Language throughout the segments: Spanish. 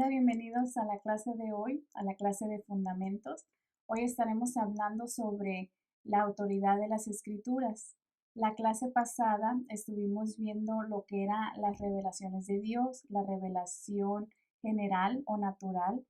Hola, bienvenidos a la clase de hoy, a la clase de fundamentos. Hoy estaremos hablando sobre la autoridad de las escrituras. La clase pasada estuvimos viendo lo que eran las revelaciones de Dios, la revelación general o natural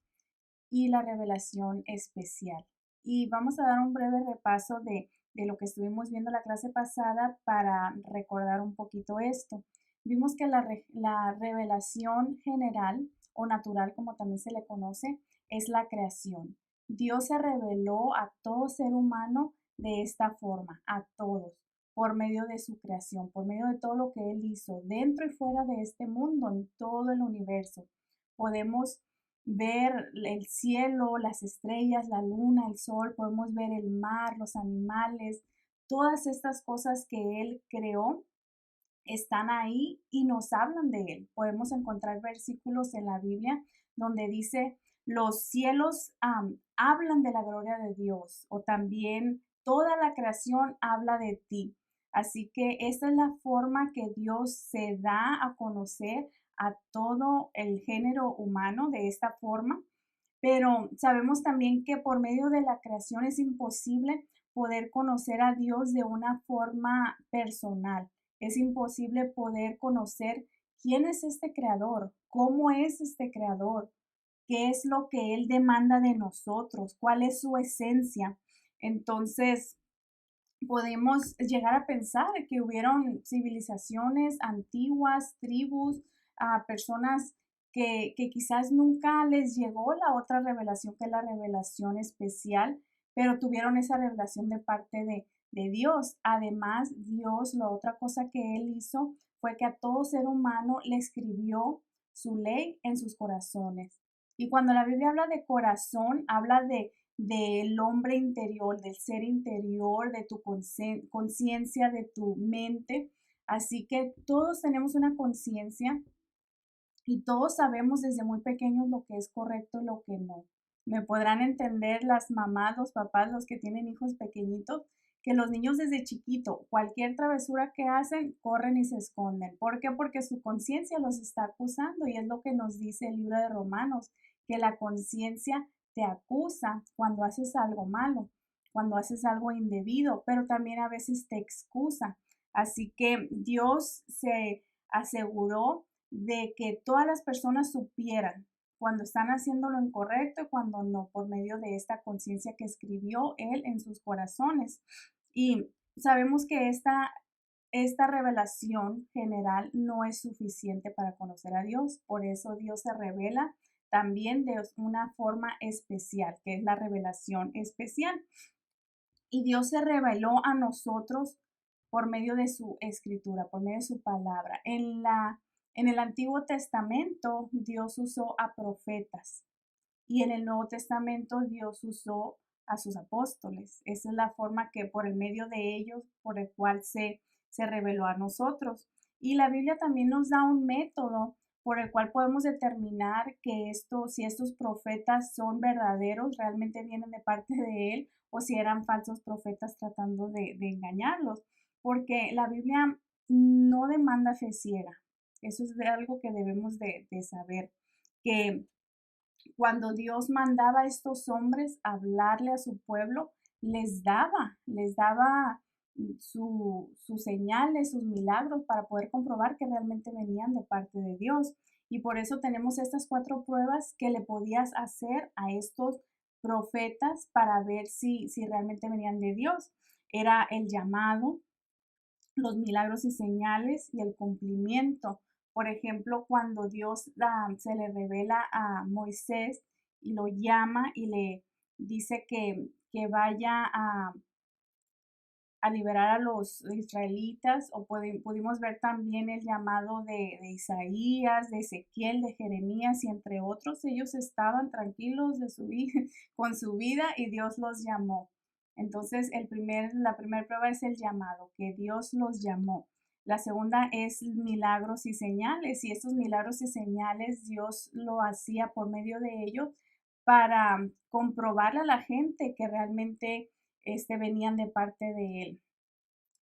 y la revelación especial. Y vamos a dar un breve repaso de lo que estuvimos viendo la clase pasada para recordar un poquito esto. Vimos que la revelación general o natural, como también se le conoce, es la creación. Dios se reveló a todo ser humano de esta forma, a todos, por medio de su creación, por medio de todo lo que Él hizo, dentro y fuera de este mundo, en todo el universo. Podemos ver el cielo, las estrellas, la luna, el sol, podemos ver el mar, los animales, todas estas cosas que Él creó están ahí y nos hablan de Él. Podemos encontrar versículos en la Biblia donde dice, los cielos hablan de la gloria de Dios o también toda la creación habla de ti. Así que esta es la forma que Dios se da a conocer a todo el género humano de esta forma. Pero sabemos también que por medio de la creación es imposible poder conocer a Dios de una forma personal. Es imposible poder conocer quién es este creador, cómo es este creador, qué es lo que Él demanda de nosotros, cuál es su esencia. Entonces, podemos llegar a pensar que hubieron civilizaciones antiguas, tribus, personas que quizás nunca les llegó la otra revelación que es la revelación especial, pero tuvieron esa revelación de parte de Dios. Además, Dios, la otra cosa que Él hizo fue que a todo ser humano le escribió su ley en sus corazones. Y cuando la Biblia habla de corazón, habla del hombre interior, del ser interior, de tu conciencia, de tu mente. Así que todos tenemos una conciencia y todos sabemos desde muy pequeños lo que es correcto y lo que no. Me podrán entender las mamás, los papás, los que tienen hijos pequeñitos, que los niños desde chiquito, cualquier travesura que hacen, corren y se esconden. ¿Por qué? Porque su conciencia los está acusando y es lo que nos dice el libro de Romanos, que la conciencia te acusa cuando haces algo malo, cuando haces algo indebido, pero también a veces te excusa. Así que Dios se aseguró de que todas las personas supieran cuando están haciendo lo incorrecto y cuando no, por medio de esta conciencia que escribió Él en sus corazones. Y sabemos que esta revelación general no es suficiente para conocer a Dios, por eso Dios se revela también de una forma especial, que es la revelación especial. Y Dios se reveló a nosotros por medio de su escritura, por medio de su palabra. En el Antiguo Testamento Dios usó a profetas y en el Nuevo Testamento Dios usó a sus apóstoles. Esa es la forma que por el medio de ellos, por el cual se reveló a nosotros. Y la Biblia también nos da un método por el cual podemos determinar que si estos profetas son verdaderos, realmente vienen de parte de Él, o si eran falsos profetas tratando de engañarlos. Porque la Biblia no demanda fe ciega. Eso es algo que debemos de saber, que cuando Dios mandaba a estos hombres a hablarle a su pueblo, les daba sus señales, sus milagros para poder comprobar que realmente venían de parte de Dios. Y por eso tenemos estas 4 pruebas que le podías hacer a estos profetas para ver si realmente venían de Dios. Era el llamado, los milagros y señales y el cumplimiento. Por ejemplo, cuando Dios se le revela a Moisés y lo llama y le dice que vaya a liberar a los israelitas, o pudimos ver también el llamado de Isaías, de Ezequiel, de Jeremías y entre otros. Ellos estaban tranquilos de su vida, con su vida, y Dios los llamó. Entonces, la primera prueba es el llamado, que Dios los llamó. La segunda es milagros y señales, y estos milagros y señales Dios lo hacía por medio de ellos para comprobarle a la gente que realmente venían de parte de Él.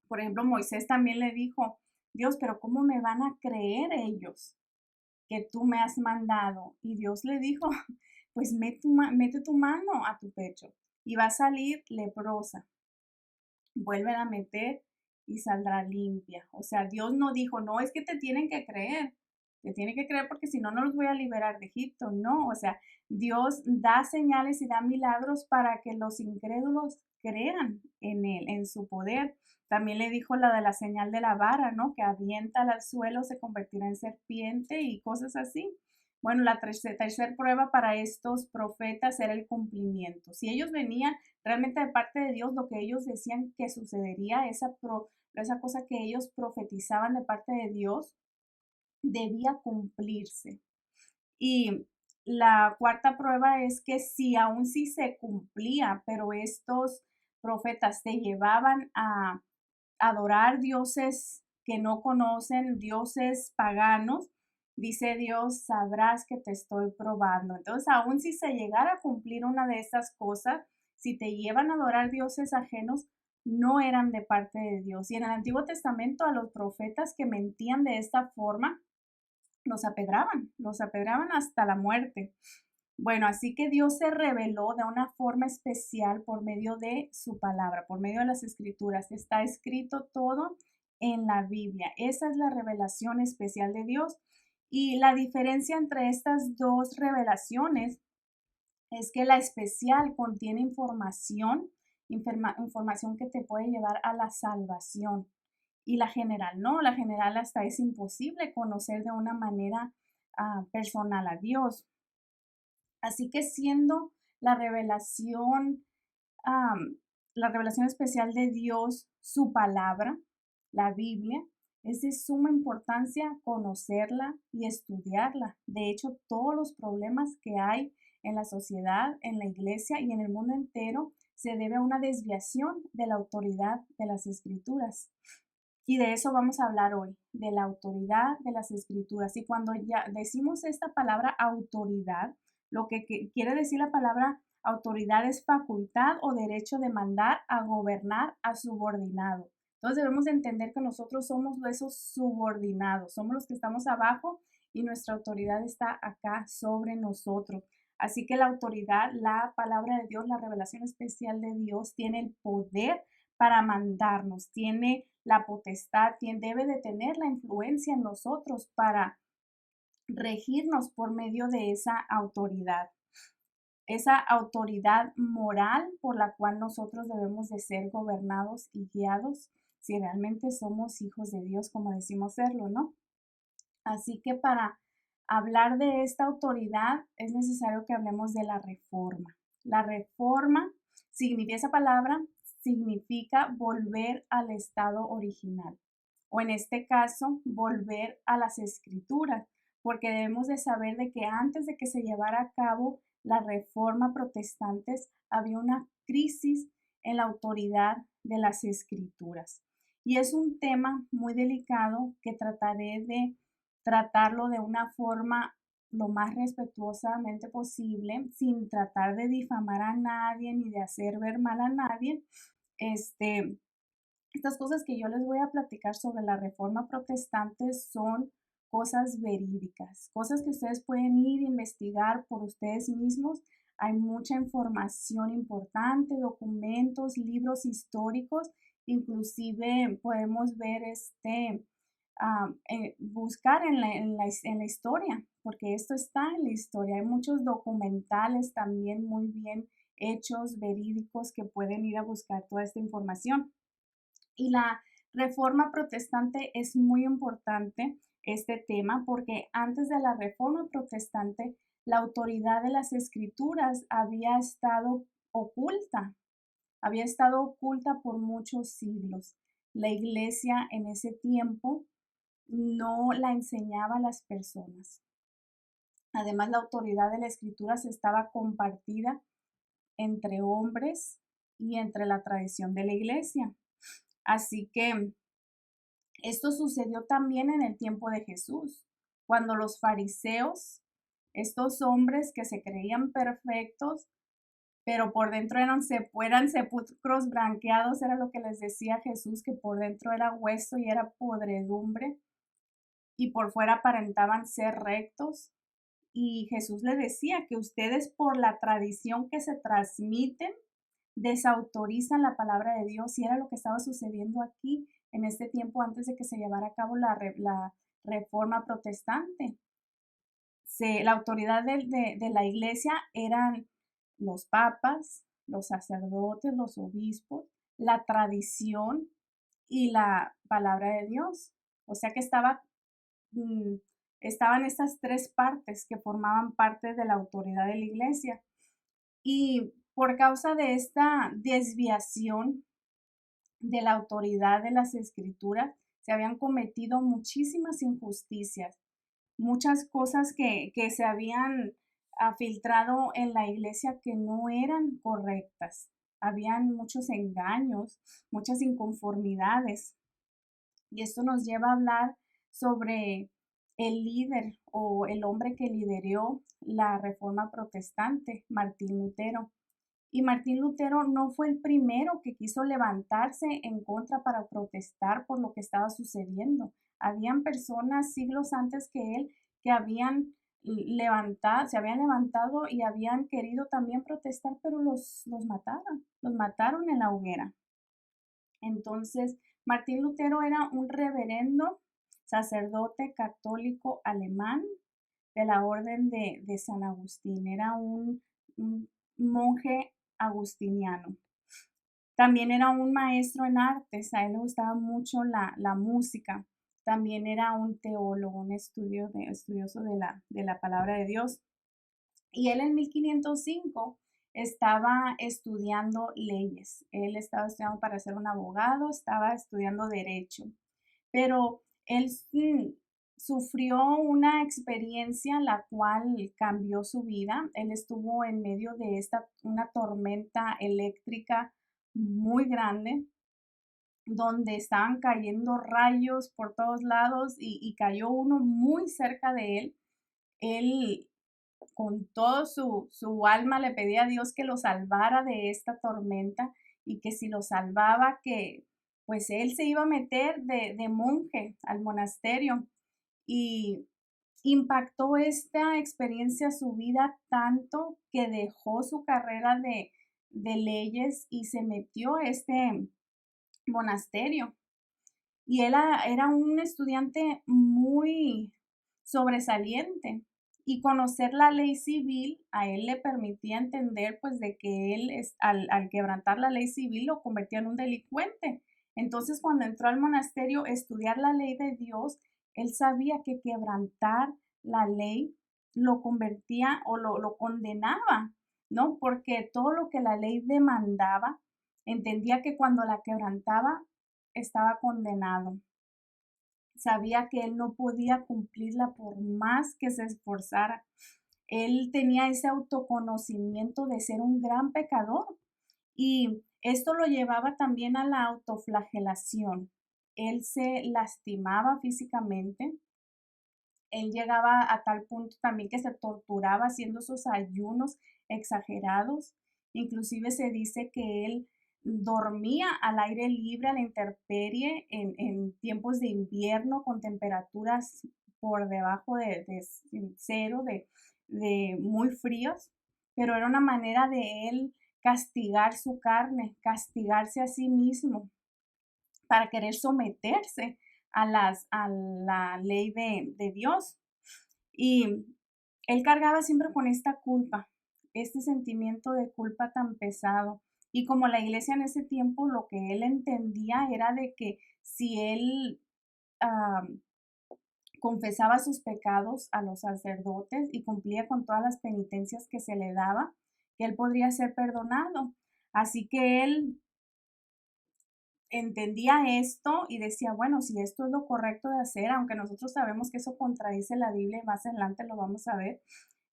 Por ejemplo, Moisés también le dijo, Dios, pero ¿cómo me van a creer ellos que tú me has mandado. Y Dios le dijo, pues mete tu mano a tu pecho y va a salir leprosa. Vuelve a meter y saldrá limpia. O sea, Dios no dijo, no, es que te tienen que creer. Te tienen que creer porque si no, no los voy a liberar de Egipto. No, o sea, Dios da señales y da milagros para que los incrédulos crean en Él, en su poder. También le dijo la de la señal de la vara, ¿no? Que avienta al suelo, se convertirá en serpiente y cosas así. Bueno, la tercera prueba para estos profetas era el cumplimiento. Si ellos venían realmente de parte de Dios, lo que ellos decían que sucedería, esa cosa que ellos profetizaban de parte de Dios, debía cumplirse. Y la cuarta prueba es que si aún sí se cumplía, pero estos profetas te llevaban a adorar dioses que no conocen, dioses paganos, dice Dios, sabrás que te estoy probando. Entonces, aún si se llegara a cumplir una de estas cosas, si te llevan a adorar dioses ajenos, no eran de parte de Dios. Y en el Antiguo Testamento a los profetas que mentían de esta forma, los apedraban hasta la muerte. Bueno, así que Dios se reveló de una forma especial por medio de su palabra, por medio de las escrituras. Está escrito todo en la Biblia. Esa es la revelación especial de Dios. Y la diferencia entre estas dos revelaciones es que la especial contiene información que te puede llevar a la salvación. Y la general no, la general hasta es imposible conocer de una manera personal a Dios. Así que siendo la revelación, la revelación especial de Dios, su palabra, la Biblia, es de suma importancia conocerla y estudiarla. De hecho, todos los problemas que hay en la sociedad, en la iglesia y en el mundo entero se debe a una desviación de la autoridad de las escrituras. Y de eso vamos a hablar hoy, de la autoridad de las escrituras. Y cuando ya decimos esta palabra autoridad, lo que quiere decir la palabra autoridad es facultad o derecho de mandar a gobernar a subordinado. Entonces debemos de entender que nosotros somos esos subordinados, somos los que estamos abajo y nuestra autoridad está acá sobre nosotros. Así que la autoridad, la palabra de Dios, la revelación especial de Dios tiene el poder para mandarnos, tiene la potestad, debe de tener la influencia en nosotros para regirnos por medio de esa autoridad moral por la cual nosotros debemos de ser gobernados y guiados si realmente somos hijos de Dios, como decimos serlo, ¿no? Así que para hablar de esta autoridad es necesario que hablemos de la reforma. La reforma significa, esa palabra significa volver al estado original, o en este caso, volver a las escrituras, porque debemos de saber de que antes de que se llevara a cabo la reforma protestante, había una crisis en la autoridad de las escrituras. Y es un tema muy delicado que trataré de tratarlo de una forma lo más respetuosamente posible, sin tratar de difamar a nadie ni de hacer ver mal a nadie. Estas cosas que yo les voy a platicar sobre la reforma protestante son cosas verídicas, cosas que ustedes pueden ir a investigar por ustedes mismos. Hay mucha información importante, documentos, libros históricos, inclusive podemos ver buscar en la historia, porque esto está en la historia. Hay muchos documentales también muy bien hechos, verídicos, que pueden ir a buscar toda esta información. Y la reforma protestante es muy importante, este tema, porque antes de la reforma protestante, la autoridad de las escrituras había estado oculta por muchos siglos. La iglesia en ese tiempo no la enseñaba a las personas. Además, la autoridad de la escritura se estaba compartida entre hombres y entre la tradición de la iglesia. Así que esto sucedió también en el tiempo de Jesús, cuando los fariseos, estos hombres que se creían perfectos, pero por dentro eran sepulcros blanqueados, era lo que les decía Jesús, que por dentro era hueso y era podredumbre. y por fuera aparentaban ser rectos. Y Jesús le decía que ustedes por la tradición que se transmiten desautorizan la palabra de Dios, y era lo que estaba sucediendo aquí en este tiempo antes de que se llevara a cabo la reforma protestante. La autoridad de la iglesia eran los papas, los sacerdotes, los obispos, la tradición y la palabra de Dios. O sea que mm, estaban estas tres partes que formaban parte de la autoridad de la iglesia. Y por causa de esta desviación de la autoridad de las escrituras, se habían cometido muchísimas injusticias, muchas cosas que se habían filtrado en la iglesia que no eran correctas. Habían muchos engaños, muchas inconformidades. Y esto nos lleva a hablar sobre el líder o el hombre que lideró la reforma protestante, Martín Lutero. Y Martín Lutero no fue el primero que quiso levantarse en contra para protestar por lo que estaba sucediendo. Habían personas siglos antes que él que se habían levantado y habían querido también protestar, pero los mataron en la hoguera. Entonces, Martín Lutero era un reverendo sacerdote católico alemán de la orden de San Agustín. Era un monje agustiniano. También era un maestro en artes, a él le gustaba mucho la música. También era un teólogo, un estudioso de la palabra de Dios. Y él en 1505 estaba estudiando leyes. Él estaba estudiando para ser un abogado, estaba estudiando derecho. Pero él sufrió una experiencia la cual cambió su vida. Él estuvo en medio de una tormenta eléctrica muy grande, donde estaban cayendo rayos por todos lados y cayó uno muy cerca de él. Él con todo su alma le pedía a Dios que lo salvara de esta tormenta, y que si lo salvaba, que pues él se iba a meter de monje al monasterio. Y impactó esta experiencia su vida tanto que dejó su carrera de leyes y se metió a este monasterio. Y él era un estudiante muy sobresaliente, y conocer la ley civil a él le permitía entender pues de que él al quebrantar la ley civil lo convertía en un delincuente. Entonces, cuando entró al monasterio a estudiar la ley de Dios, él sabía que quebrantar la ley lo convertía o lo condenaba, ¿no? Porque todo lo que la ley demandaba, entendía que cuando la quebrantaba estaba condenado. Sabía que él no podía cumplirla por más que se esforzara. Él tenía ese autoconocimiento de ser un gran pecador, y esto lo llevaba también a la autoflagelación. Él se lastimaba físicamente. Él llegaba a tal punto también que se torturaba haciendo esos ayunos exagerados. Inclusive se dice que él dormía al aire libre, a la intemperie, en tiempos de invierno con temperaturas por debajo de cero, de muy fríos, pero era una manera de él castigar su carne, castigarse a sí mismo para querer someterse a la ley de Dios. Y él cargaba siempre con esta culpa, este sentimiento de culpa tan pesado. Y como la iglesia en ese tiempo, lo que él entendía era de que si él confesaba sus pecados a los sacerdotes y cumplía con todas las penitencias que se le daba, que él podría ser perdonado. Así que él entendía esto y decía, bueno, si esto es lo correcto de hacer, aunque nosotros sabemos que eso contradice la Biblia y más adelante lo vamos a ver,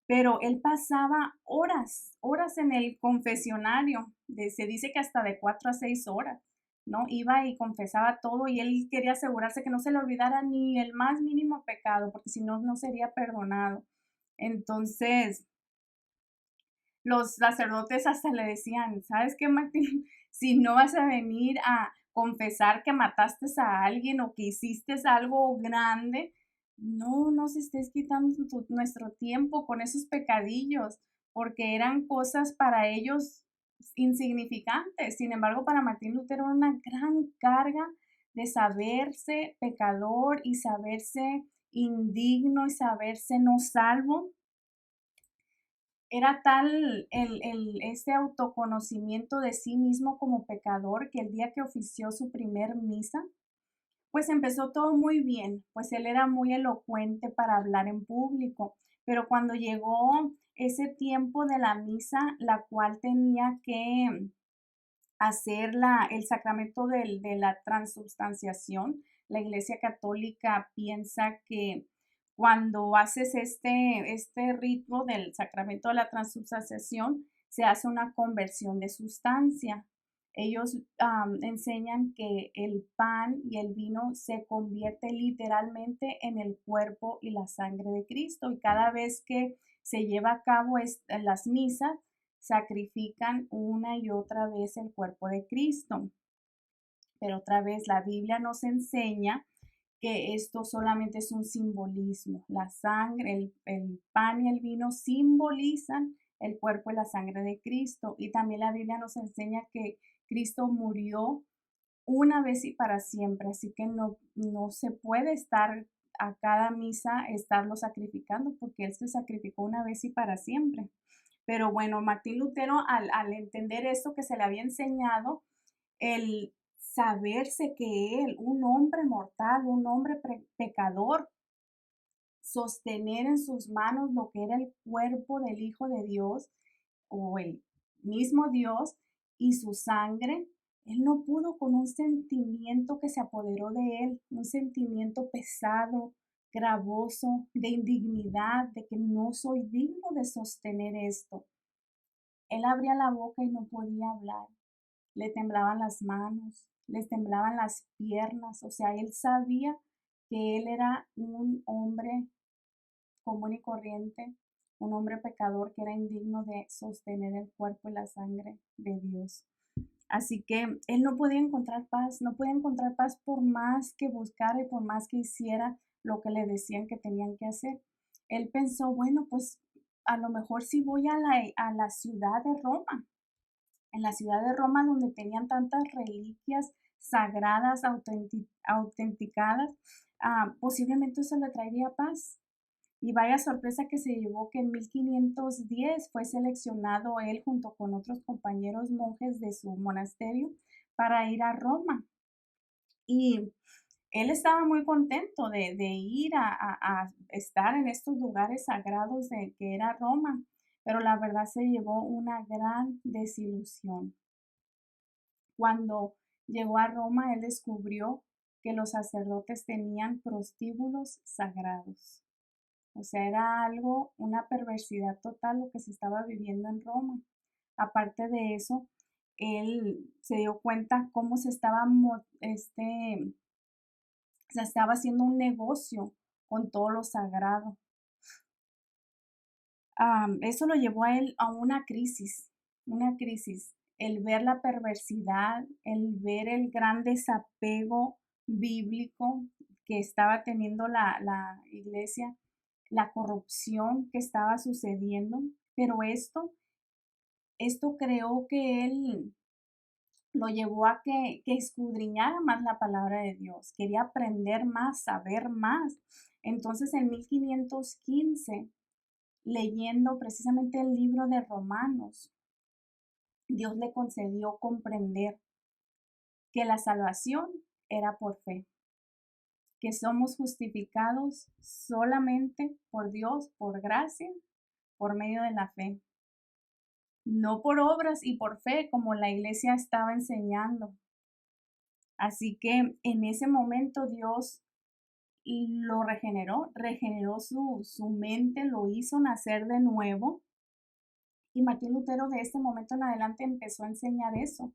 pero él pasaba horas en el confesionario, se dice que hasta de 4 a 6 horas, ¿no? Iba y confesaba todo, y él quería asegurarse que no se le olvidara ni el más mínimo pecado, porque si no, no sería perdonado. Entonces, los sacerdotes hasta le decían, ¿sabes qué, Martín? Si no vas a venir a confesar que mataste a alguien o que hiciste algo grande, no nos estés quitando nuestro tiempo con esos pecadillos, porque eran cosas para ellos insignificantes. Sin embargo, para Martín Lutero era una gran carga de saberse pecador y saberse indigno y saberse no salvo. Era tal este autoconocimiento de sí mismo como pecador que el día que ofició su primer misa, pues empezó todo muy bien, pues él era muy elocuente para hablar en público, pero cuando llegó ese tiempo de la misa, la cual tenía que hacer el sacramento de la transubstanciación, la Iglesia Católica piensa que cuando haces este rito del sacramento de la transubstanciación, se hace una conversión de sustancia. Ellos enseñan que el pan y el vino se convierte literalmente en el cuerpo y la sangre de Cristo. Y cada vez que se lleva a cabo las misas, sacrifican una y otra vez el cuerpo de Cristo. Pero otra vez la Biblia nos enseña que esto solamente es un simbolismo. La sangre, el pan y el vino simbolizan el cuerpo y la sangre de Cristo. Y también la Biblia nos enseña que Cristo murió una vez y para siempre. Así que no se puede estar a cada misa, estarlo sacrificando, porque Él se sacrificó una vez y para siempre. Pero bueno, Martín Lutero, al entender esto que se le había enseñado, el saberse que él, un hombre mortal, un hombre pecador, sostener en sus manos lo que era el cuerpo del Hijo de Dios o el mismo Dios y su sangre, él no pudo con un sentimiento que se apoderó de él, un sentimiento pesado, gravoso, de indignidad, de que no soy digno de sostener esto. Él abría la boca y no podía hablar, le temblaban las manos, les temblaban las piernas, o sea, él sabía que él era un hombre común y corriente, un hombre pecador que era indigno de sostener el cuerpo y la sangre de Dios. Así que él no podía encontrar paz, no podía encontrar paz por más que buscara y por más que hiciera lo que le decían que tenían que hacer. Él pensó, bueno, pues a lo mejor si voy a la ciudad de Roma, en la ciudad de Roma donde tenían tantas reliquias sagradas, autenticadas, posiblemente eso le traería paz. Y vaya sorpresa que se llevó que en 1510 fue seleccionado él junto con otros compañeros monjes de su monasterio para ir a Roma. Y él estaba muy contento de ir a estar en estos lugares sagrados de que era Roma, pero la verdad se llevó una gran desilusión. Cuando llegó a Roma, él descubrió que los sacerdotes tenían prostíbulos sagrados. O sea, era algo, una perversidad total lo que se estaba viviendo en Roma. Aparte de eso, él se dio cuenta cómo se estaba haciendo un negocio con todo lo sagrado. Eso lo llevó a él a una crisis, el ver la perversidad, el ver el gran desapego bíblico que estaba teniendo la iglesia, la corrupción que estaba sucediendo, pero esto creó que él lo llevó a que escudriñara más la palabra de Dios, quería aprender más, saber más. Entonces en 1515 leyendo precisamente el libro de Romanos, Dios le concedió comprender que la salvación era por fe, que somos justificados solamente por Dios, por gracia, por medio de la fe, no por obras y por fe como la iglesia estaba enseñando. Así que en ese momento Dios lo regeneró su mente, lo hizo nacer de nuevo. Y Martín Lutero de este momento en adelante empezó a enseñar eso,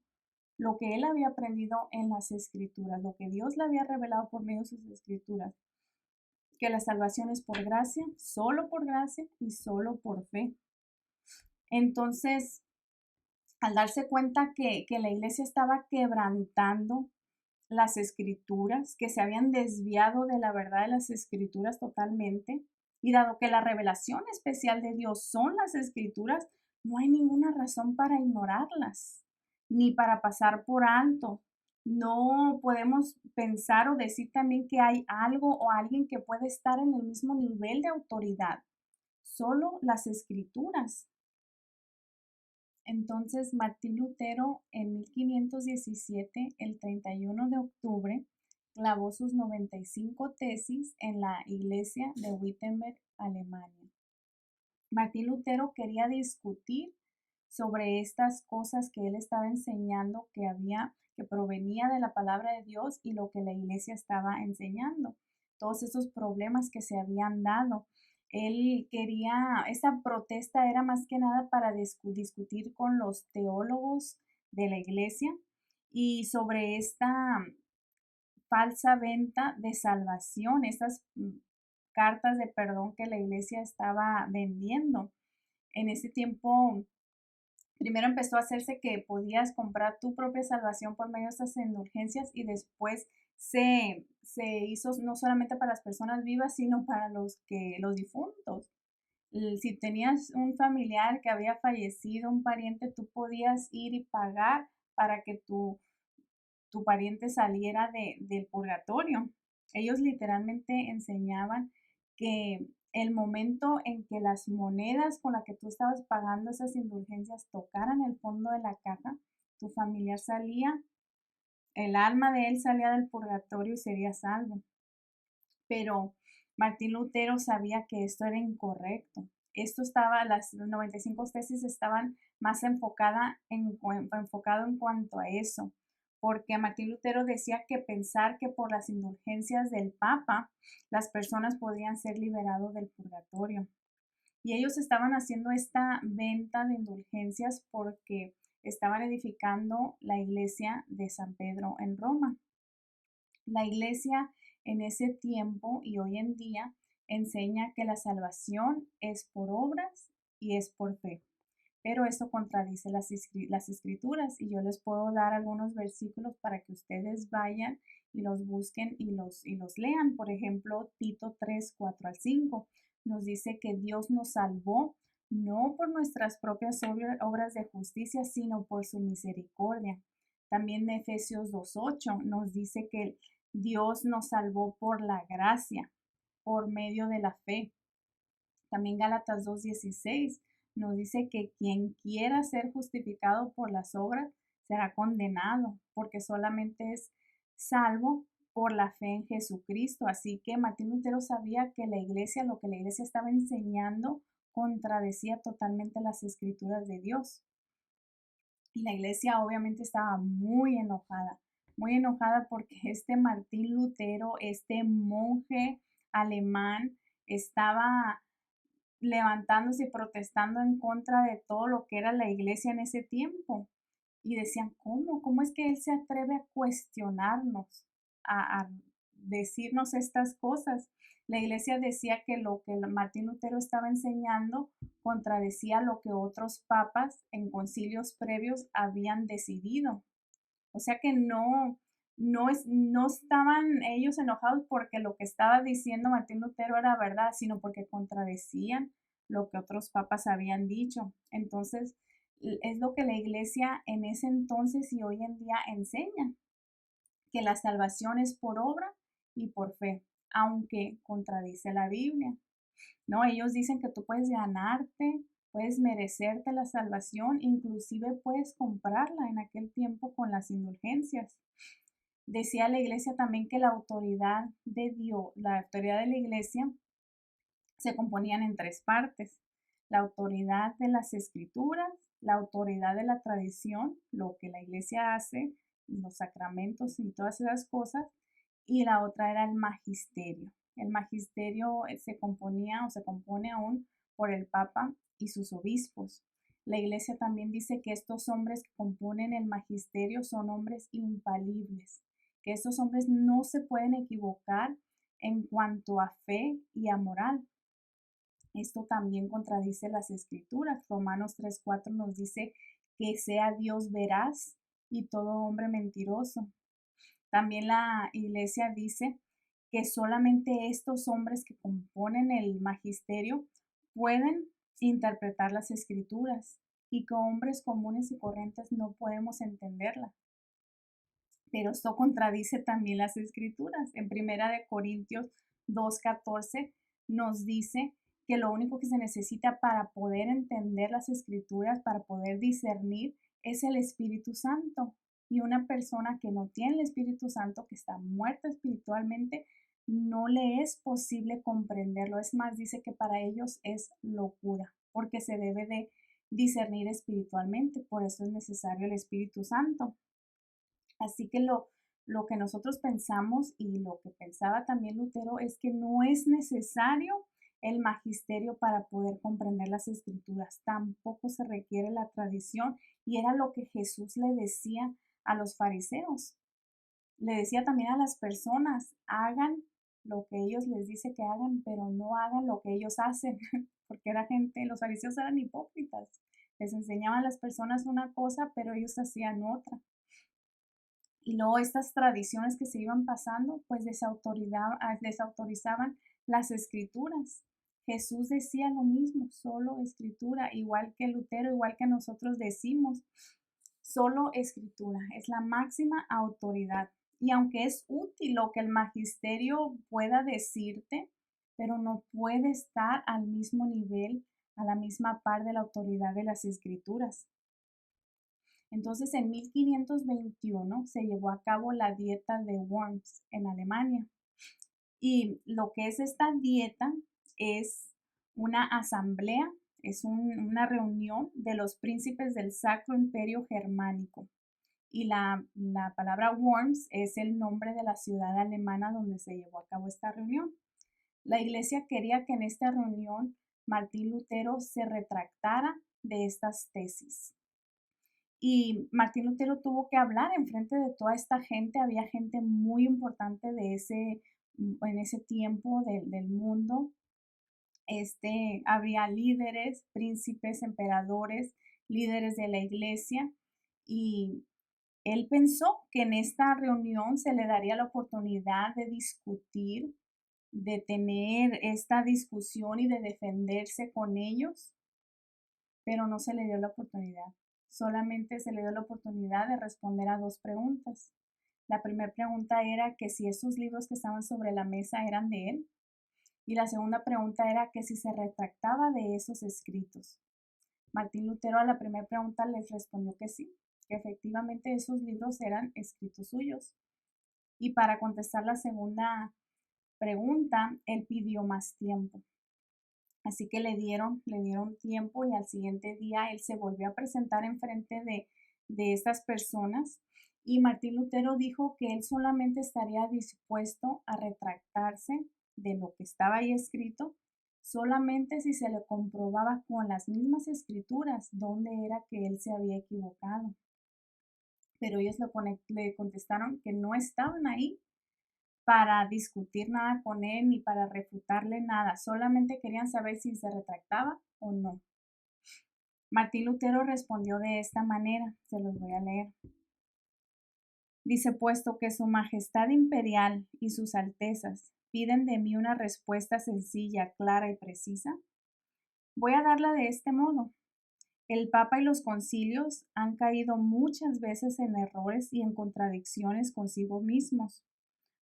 lo que él había aprendido en las escrituras, lo que Dios le había revelado por medio de sus escrituras, que la salvación es por gracia y solo por fe. Entonces, al darse cuenta que la iglesia estaba quebrantando las escrituras, que se habían desviado de la verdad de las escrituras totalmente. Y dado que la revelación especial de Dios son las escrituras, no hay ninguna razón para ignorarlas, ni para pasar por alto. No podemos pensar o decir también que hay algo o alguien que puede estar en el mismo nivel de autoridad. Solo las escrituras. Entonces, Martín Lutero en 1517, el 31 de octubre, clavó sus 95 tesis en la iglesia de Wittenberg, Alemania. Martín Lutero quería discutir sobre estas cosas que él estaba enseñando que provenía de la palabra de Dios y lo que la iglesia estaba enseñando. Todos esos problemas que se habían dado. Esa protesta era más que nada para discutir con los teólogos de la iglesia y sobre esta falsa venta de salvación, esas cartas de perdón que la iglesia estaba vendiendo. En ese tiempo, primero empezó a hacerse que podías comprar tu propia salvación por medio de estas indulgencias y después se hizo no solamente para las personas vivas, sino para los difuntos. Si tenías un familiar que había fallecido, un pariente, tú podías ir y pagar para que tu pariente saliera del purgatorio. Ellos literalmente enseñaban que el momento en que las monedas con las que tú estabas pagando esas indulgencias tocaran el fondo de la caja, tu familiar salía, el alma de él salía del purgatorio y sería salvo. Pero Martín Lutero sabía que esto era incorrecto. Las 95 tesis estaban más enfocado en cuanto a eso, porque Martín Lutero decía que pensar que por las indulgencias del Papa las personas podrían ser liberados del purgatorio. Y ellos estaban haciendo esta venta de indulgencias porque estaban edificando la iglesia de San Pedro en Roma. La iglesia en ese tiempo y hoy en día enseña que la salvación es por obras y es por fe. Pero eso contradice las escrituras y yo les puedo dar algunos versículos para que ustedes vayan y los busquen y los lean. Por ejemplo, Tito 3, 4 al 5 nos dice que Dios nos salvó no por nuestras propias obras de justicia, sino por su misericordia. También Efesios 2:8 nos dice que Dios nos salvó por la gracia, por medio de la fe. También Gálatas 2:16 nos dice que quien quiera ser justificado por las obras será condenado, porque solamente es salvo por la fe en Jesucristo. Así que Martín Lutero sabía que lo que la iglesia estaba enseñando, contradecía totalmente las escrituras de Dios. Y la iglesia obviamente estaba muy enojada porque este Martín Lutero, este monje alemán, estaba levantándose y protestando en contra de todo lo que era la iglesia en ese tiempo. Y decían, ¿cómo? ¿Cómo es que él se atreve a cuestionarnos, a decirnos estas cosas? La iglesia decía que lo que Martín Lutero estaba enseñando contradecía lo que otros papas en concilios previos habían decidido. O sea que no estaban ellos enojados porque lo que estaba diciendo Martín Lutero era verdad, sino porque contradecían lo que otros papas habían dicho. Entonces, es lo que la iglesia en ese entonces y hoy en día enseña, que la salvación es por obra y por fe, aunque contradice la Biblia. No, ellos dicen que tú puedes ganarte, puedes merecerte la salvación, inclusive puedes comprarla en aquel tiempo con las indulgencias. Decía la iglesia también que la autoridad de Dios, la autoridad de la iglesia se componían en tres partes: la autoridad de las escrituras, la autoridad de la tradición, lo que la iglesia hace, los sacramentos y todas esas cosas, y la otra era el magisterio. El magisterio se componía o se compone aún por el Papa y sus obispos. La iglesia también dice que estos hombres que componen el magisterio son hombres infalibles, que estos hombres no se pueden equivocar en cuanto a fe y a moral. Esto también contradice las escrituras. Romanos 3:4 nos dice que sea Dios veraz y todo hombre mentiroso. También la iglesia dice que solamente estos hombres que componen el magisterio pueden interpretar las escrituras y que hombres comunes y corrientes no podemos entenderla. Pero esto contradice también las escrituras. En Primera de Corintios 2:14 nos dice que lo único que se necesita para poder entender las escrituras, para poder discernir, es el Espíritu Santo. Y una persona que no tiene el Espíritu Santo, que está muerta espiritualmente, no le es posible comprenderlo. Es más, dice que para ellos es locura, porque se debe de discernir espiritualmente. Por eso es necesario el Espíritu Santo. Así que lo que nosotros pensamos y lo que pensaba también Lutero es que no es necesario el magisterio para poder comprender las escrituras, tampoco se requiere la tradición y era lo que Jesús le decía a los fariseos. Le decía también a las personas, hagan lo que ellos les dice que hagan, pero no hagan lo que ellos hacen, porque era gente, los fariseos eran hipócritas, les enseñaban a las personas una cosa, pero ellos hacían otra. Y luego estas tradiciones que se iban pasando, pues desautorizaban las escrituras. Jesús decía lo mismo, solo escritura, igual que Lutero, igual que nosotros decimos, solo escritura, es la máxima autoridad. Y aunque es útil lo que el magisterio pueda decirte, pero no puede estar al mismo nivel, a la misma par de la autoridad de las escrituras. Entonces, en 1521 se llevó a cabo la dieta de Worms en Alemania. Y lo que es esta dieta es una asamblea, es una reunión de los príncipes del Sacro Imperio Germánico. Y la palabra Worms es el nombre de la ciudad alemana donde se llevó a cabo esta reunión. La iglesia quería que en esta reunión Martín Lutero se retractara de estas tesis. Y Martín Lutero tuvo que hablar en frente de toda esta gente. Había gente muy importante en ese tiempo del mundo. Habría líderes, príncipes, emperadores, líderes de la iglesia. Y él pensó que en esta reunión se le daría la oportunidad de discutir, de tener esta discusión y de defenderse con ellos, pero no se le dio la oportunidad. Solamente se le dio la oportunidad de responder a 2 preguntas. La primera pregunta era que si esos libros que estaban sobre la mesa eran de él. Y la segunda pregunta era que si se retractaba de esos escritos. Martín Lutero a la primera pregunta les respondió que sí, que efectivamente esos libros eran escritos suyos. Y para contestar la segunda pregunta, él pidió más tiempo. Así que le dieron tiempo y al siguiente día él se volvió a presentar en frente de estas personas y Martín Lutero dijo que él solamente estaría dispuesto a retractarse de lo que estaba ahí escrito solamente si se le comprobaba con las mismas escrituras dónde era que él se había equivocado. Pero ellos le contestaron que no estaban ahí para discutir nada con él ni para refutarle nada, solamente querían saber si se retractaba o no. Martín Lutero respondió de esta manera, se los voy a leer. Dice, puesto que su majestad imperial y sus altezas piden de mí una respuesta sencilla, clara y precisa, voy a darla de este modo. El Papa y los concilios han caído muchas veces en errores y en contradicciones consigo mismos.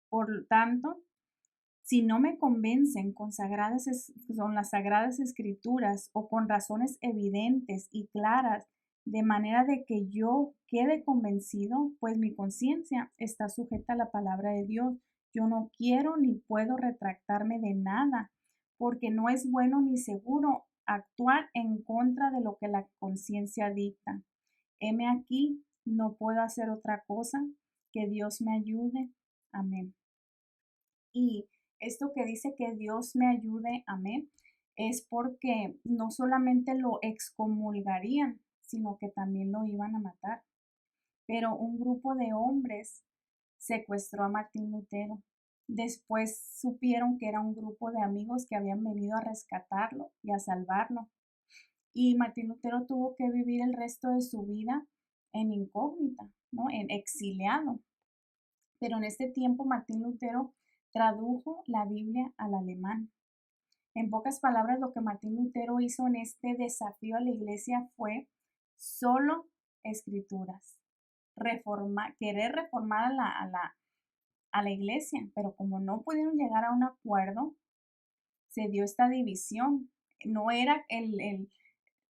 Por tanto, si no me convencen con las sagradas escrituras o con razones evidentes y claras, de manera de que yo quede convencido, pues mi conciencia está sujeta a la palabra de Dios. Yo no quiero ni puedo retractarme de nada, porque no es bueno ni seguro actuar en contra de lo que la conciencia dicta. Heme aquí, no puedo hacer otra cosa, que Dios me ayude. Amén. Y esto que dice que Dios me ayude, amén, es porque no solamente lo excomulgarían, sino que también lo iban a matar. Pero un grupo de hombres secuestró a Martín Lutero. Después supieron que era un grupo de amigos que habían venido a rescatarlo y a salvarlo. Y Martín Lutero tuvo que vivir el resto de su vida en incógnita, ¿no? En exiliado. Pero en este tiempo Martín Lutero tradujo la Biblia al alemán. En pocas palabras, lo que Martín Lutero hizo en este desafío a la iglesia fue solo escrituras, querer reformar a la iglesia, pero como no pudieron llegar a un acuerdo, se dio esta división. No era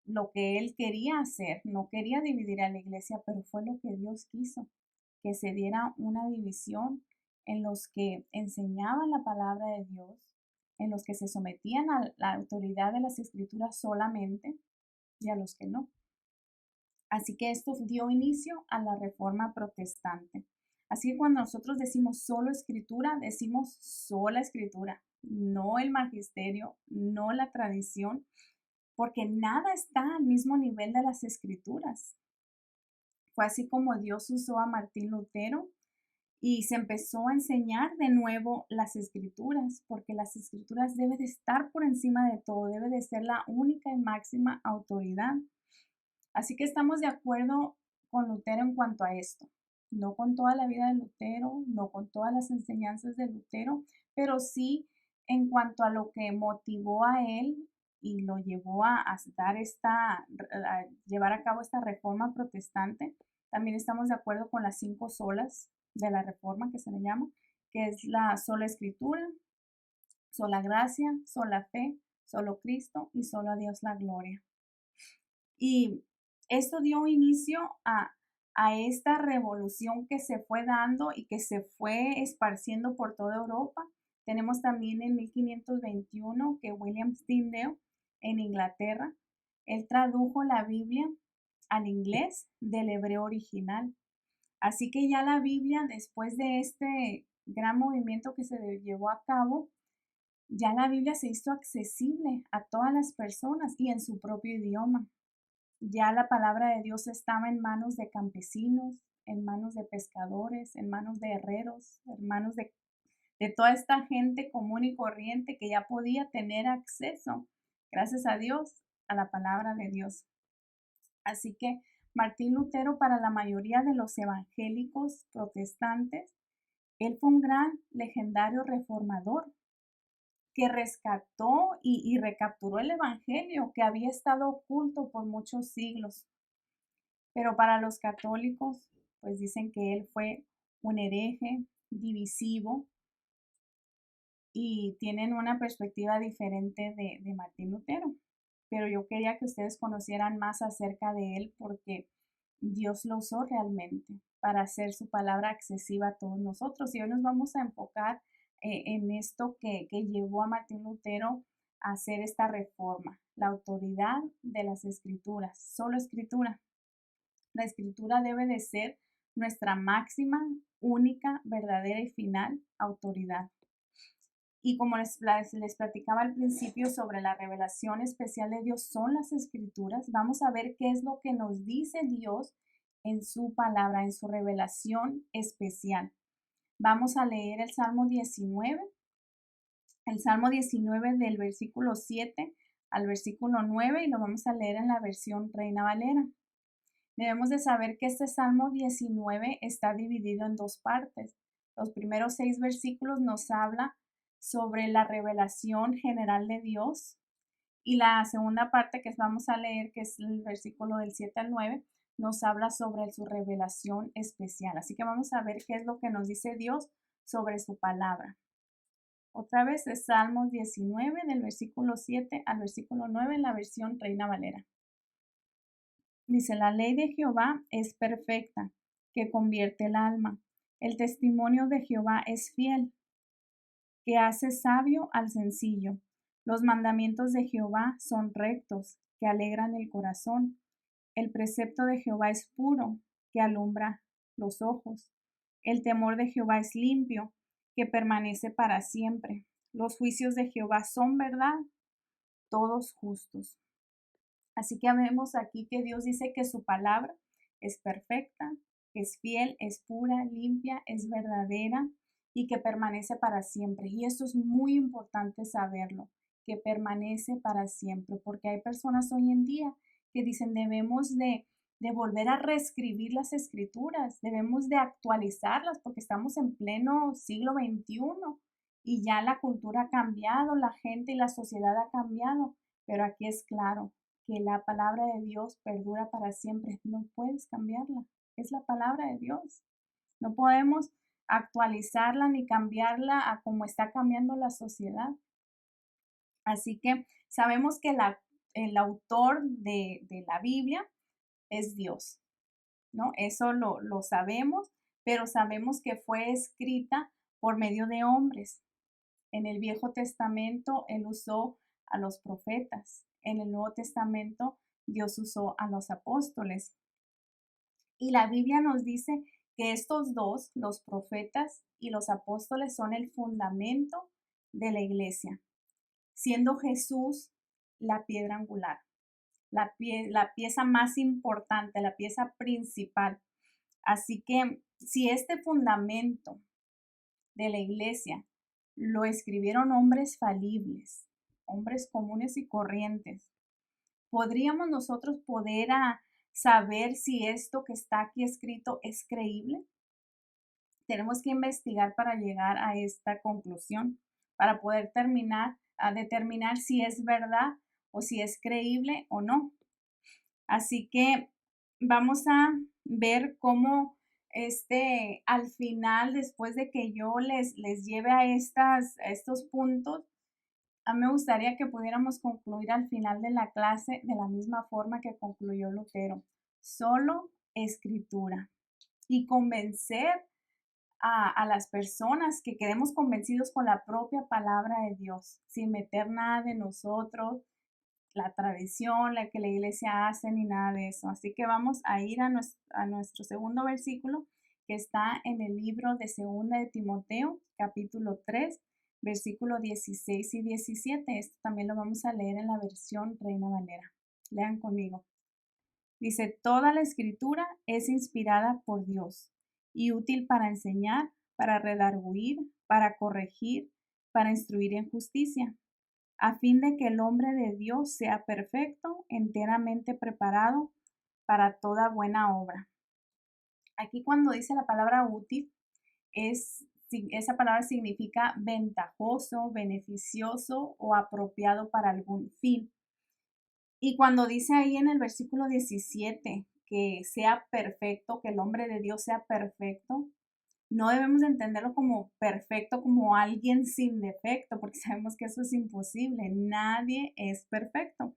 lo que él quería hacer, no quería dividir a la iglesia, pero fue lo que Dios quiso, que se diera una división en los que enseñaban la palabra de Dios, en los que se sometían a la autoridad de las escrituras solamente y a los que no. Así que esto dio inicio a la reforma protestante. Así que cuando nosotros decimos solo escritura, decimos sola escritura, no el magisterio, no la tradición, porque nada está al mismo nivel de las escrituras. Fue así como Dios usó a Martín Lutero y se empezó a enseñar de nuevo las escrituras, porque las escrituras deben de estar por encima de todo, debe de ser la única y máxima autoridad. Así que estamos de acuerdo con Lutero en cuanto a esto. No con toda la vida de Lutero, no con todas las enseñanzas de Lutero, pero sí en cuanto a lo que motivó a él y lo llevó a llevar a cabo esta reforma protestante. También estamos de acuerdo con las 5 solas de la reforma, que se le llama, que es la sola escritura, sola gracia, sola fe, solo Cristo y solo a Dios la gloria. Y esto dio inicio a esta revolución que se fue dando y que se fue esparciendo por toda Europa. Tenemos también en 1521 que William Tyndale en Inglaterra, él tradujo la Biblia al inglés del hebreo original. Así que ya la Biblia, después de este gran movimiento que se llevó a cabo, ya la Biblia se hizo accesible a todas las personas y en su propio idioma. Ya la palabra de Dios estaba en manos de campesinos, en manos de pescadores, en manos de herreros, en manos de toda esta gente común y corriente que ya podía tener acceso, gracias a Dios, a la palabra de Dios. Así que Martín Lutero, para la mayoría de los evangélicos protestantes, él fue un gran legendario reformador que rescató y recapturó el evangelio que había estado oculto por muchos siglos. Pero para los católicos, pues dicen que él fue un hereje, divisivo, y tienen una perspectiva diferente de Martín Lutero. Pero yo quería que ustedes conocieran más acerca de él porque Dios lo usó realmente para hacer su palabra accesible a todos nosotros. Y hoy nos vamos a enfocar en esto que llevó a Martín Lutero a hacer esta reforma, la autoridad de las escrituras, solo escritura. La escritura debe de ser nuestra máxima, única, verdadera y final autoridad. Y como les platicaba al principio sobre la revelación especial de Dios son las escrituras, vamos a ver qué es lo que nos dice Dios en su palabra, en su revelación especial. Vamos a leer el Salmo 19 del versículo 7 al versículo 9 y lo vamos a leer en la versión Reina Valera. Debemos de saber que este Salmo 19 está dividido en 2 partes. Los primeros 6 versículos nos habla sobre la revelación general de Dios y la segunda parte que vamos a leer, que es el versículo del 7 al 9, nos habla sobre su revelación especial. Así que vamos a ver qué es lo que nos dice Dios sobre su palabra. Otra vez es Salmos 19 del versículo 7 al versículo 9 en la versión Reina Valera. Dice, la ley de Jehová es perfecta, que convierte el alma. El testimonio de Jehová es fiel, que hace sabio al sencillo. Los mandamientos de Jehová son rectos, que alegran el corazón. El precepto de Jehová es puro, que alumbra los ojos. El temor de Jehová es limpio, que permanece para siempre. Los juicios de Jehová son verdad, todos justos. Así que vemos aquí que Dios dice que su palabra es perfecta, es fiel, es pura, limpia, es verdadera y que permanece para siempre. Y esto es muy importante saberlo, que permanece para siempre, porque hay personas hoy en día que dicen debemos de de volver a reescribir las escrituras, debemos de actualizarlas porque estamos en pleno siglo XXI y ya la cultura ha cambiado, la gente y la sociedad ha cambiado, pero aquí es claro que la palabra de Dios perdura para siempre, no puedes cambiarla, es la palabra de Dios, no podemos actualizarla ni cambiarla a como está cambiando la sociedad. Así que sabemos que el autor de la Biblia es Dios, ¿no? Eso lo sabemos, pero sabemos que fue escrita por medio de hombres. En el Viejo Testamento Él usó a los profetas. En el Nuevo Testamento Dios usó a los apóstoles. Y la Biblia nos dice que estos dos, los profetas y los apóstoles, son el fundamento de la iglesia, siendo Jesús la piedra angular, la pieza más importante, la pieza principal. Así que si este fundamento de la iglesia lo escribieron hombres falibles, hombres comunes y corrientes, ¿podríamos nosotros poder saber si esto que está aquí escrito es creíble? Tenemos que investigar para llegar a esta conclusión, para poder determinar si es verdad o si es creíble o no. Así que vamos a ver cómo al final, después de que yo les lleve a estos puntos, a mí me gustaría que pudiéramos concluir al final de la clase de la misma forma que concluyó Lutero, solo escritura, y convencer a las personas, que quedemos convencidos con la propia palabra de Dios, sin meter nada de nosotros, la tradición, la que la iglesia hace, ni nada de eso. Así que vamos a ir a nuestro segundo versículo, que está en el libro de Segunda de Timoteo, capítulo 3, versículo 16 y 17. Esto también lo vamos a leer en la versión Reina Valera. Lean conmigo. Dice, toda la escritura es inspirada por Dios y útil para enseñar, para redarguir, para corregir, para instruir en justicia, a fin de que el hombre de Dios sea perfecto, enteramente preparado para toda buena obra. Aquí cuando dice la palabra útil, esa palabra significa ventajoso, beneficioso o apropiado para algún fin. Y cuando dice ahí en el versículo 17 que sea perfecto, que el hombre de Dios sea perfecto, no debemos entenderlo como perfecto, como alguien sin defecto, porque sabemos que eso es imposible. Nadie es perfecto.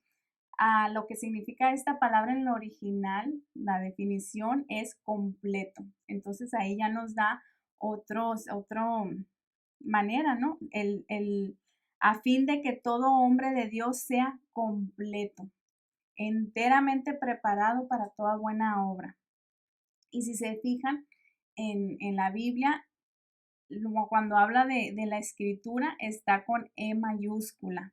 Lo que significa esta palabra en el original, la definición es completo. Entonces ahí ya nos da otra manera, ¿no? A fin de que todo hombre de Dios sea completo, enteramente preparado para toda buena obra. Y si se fijan en la Biblia, cuando habla de la escritura, está con E mayúscula.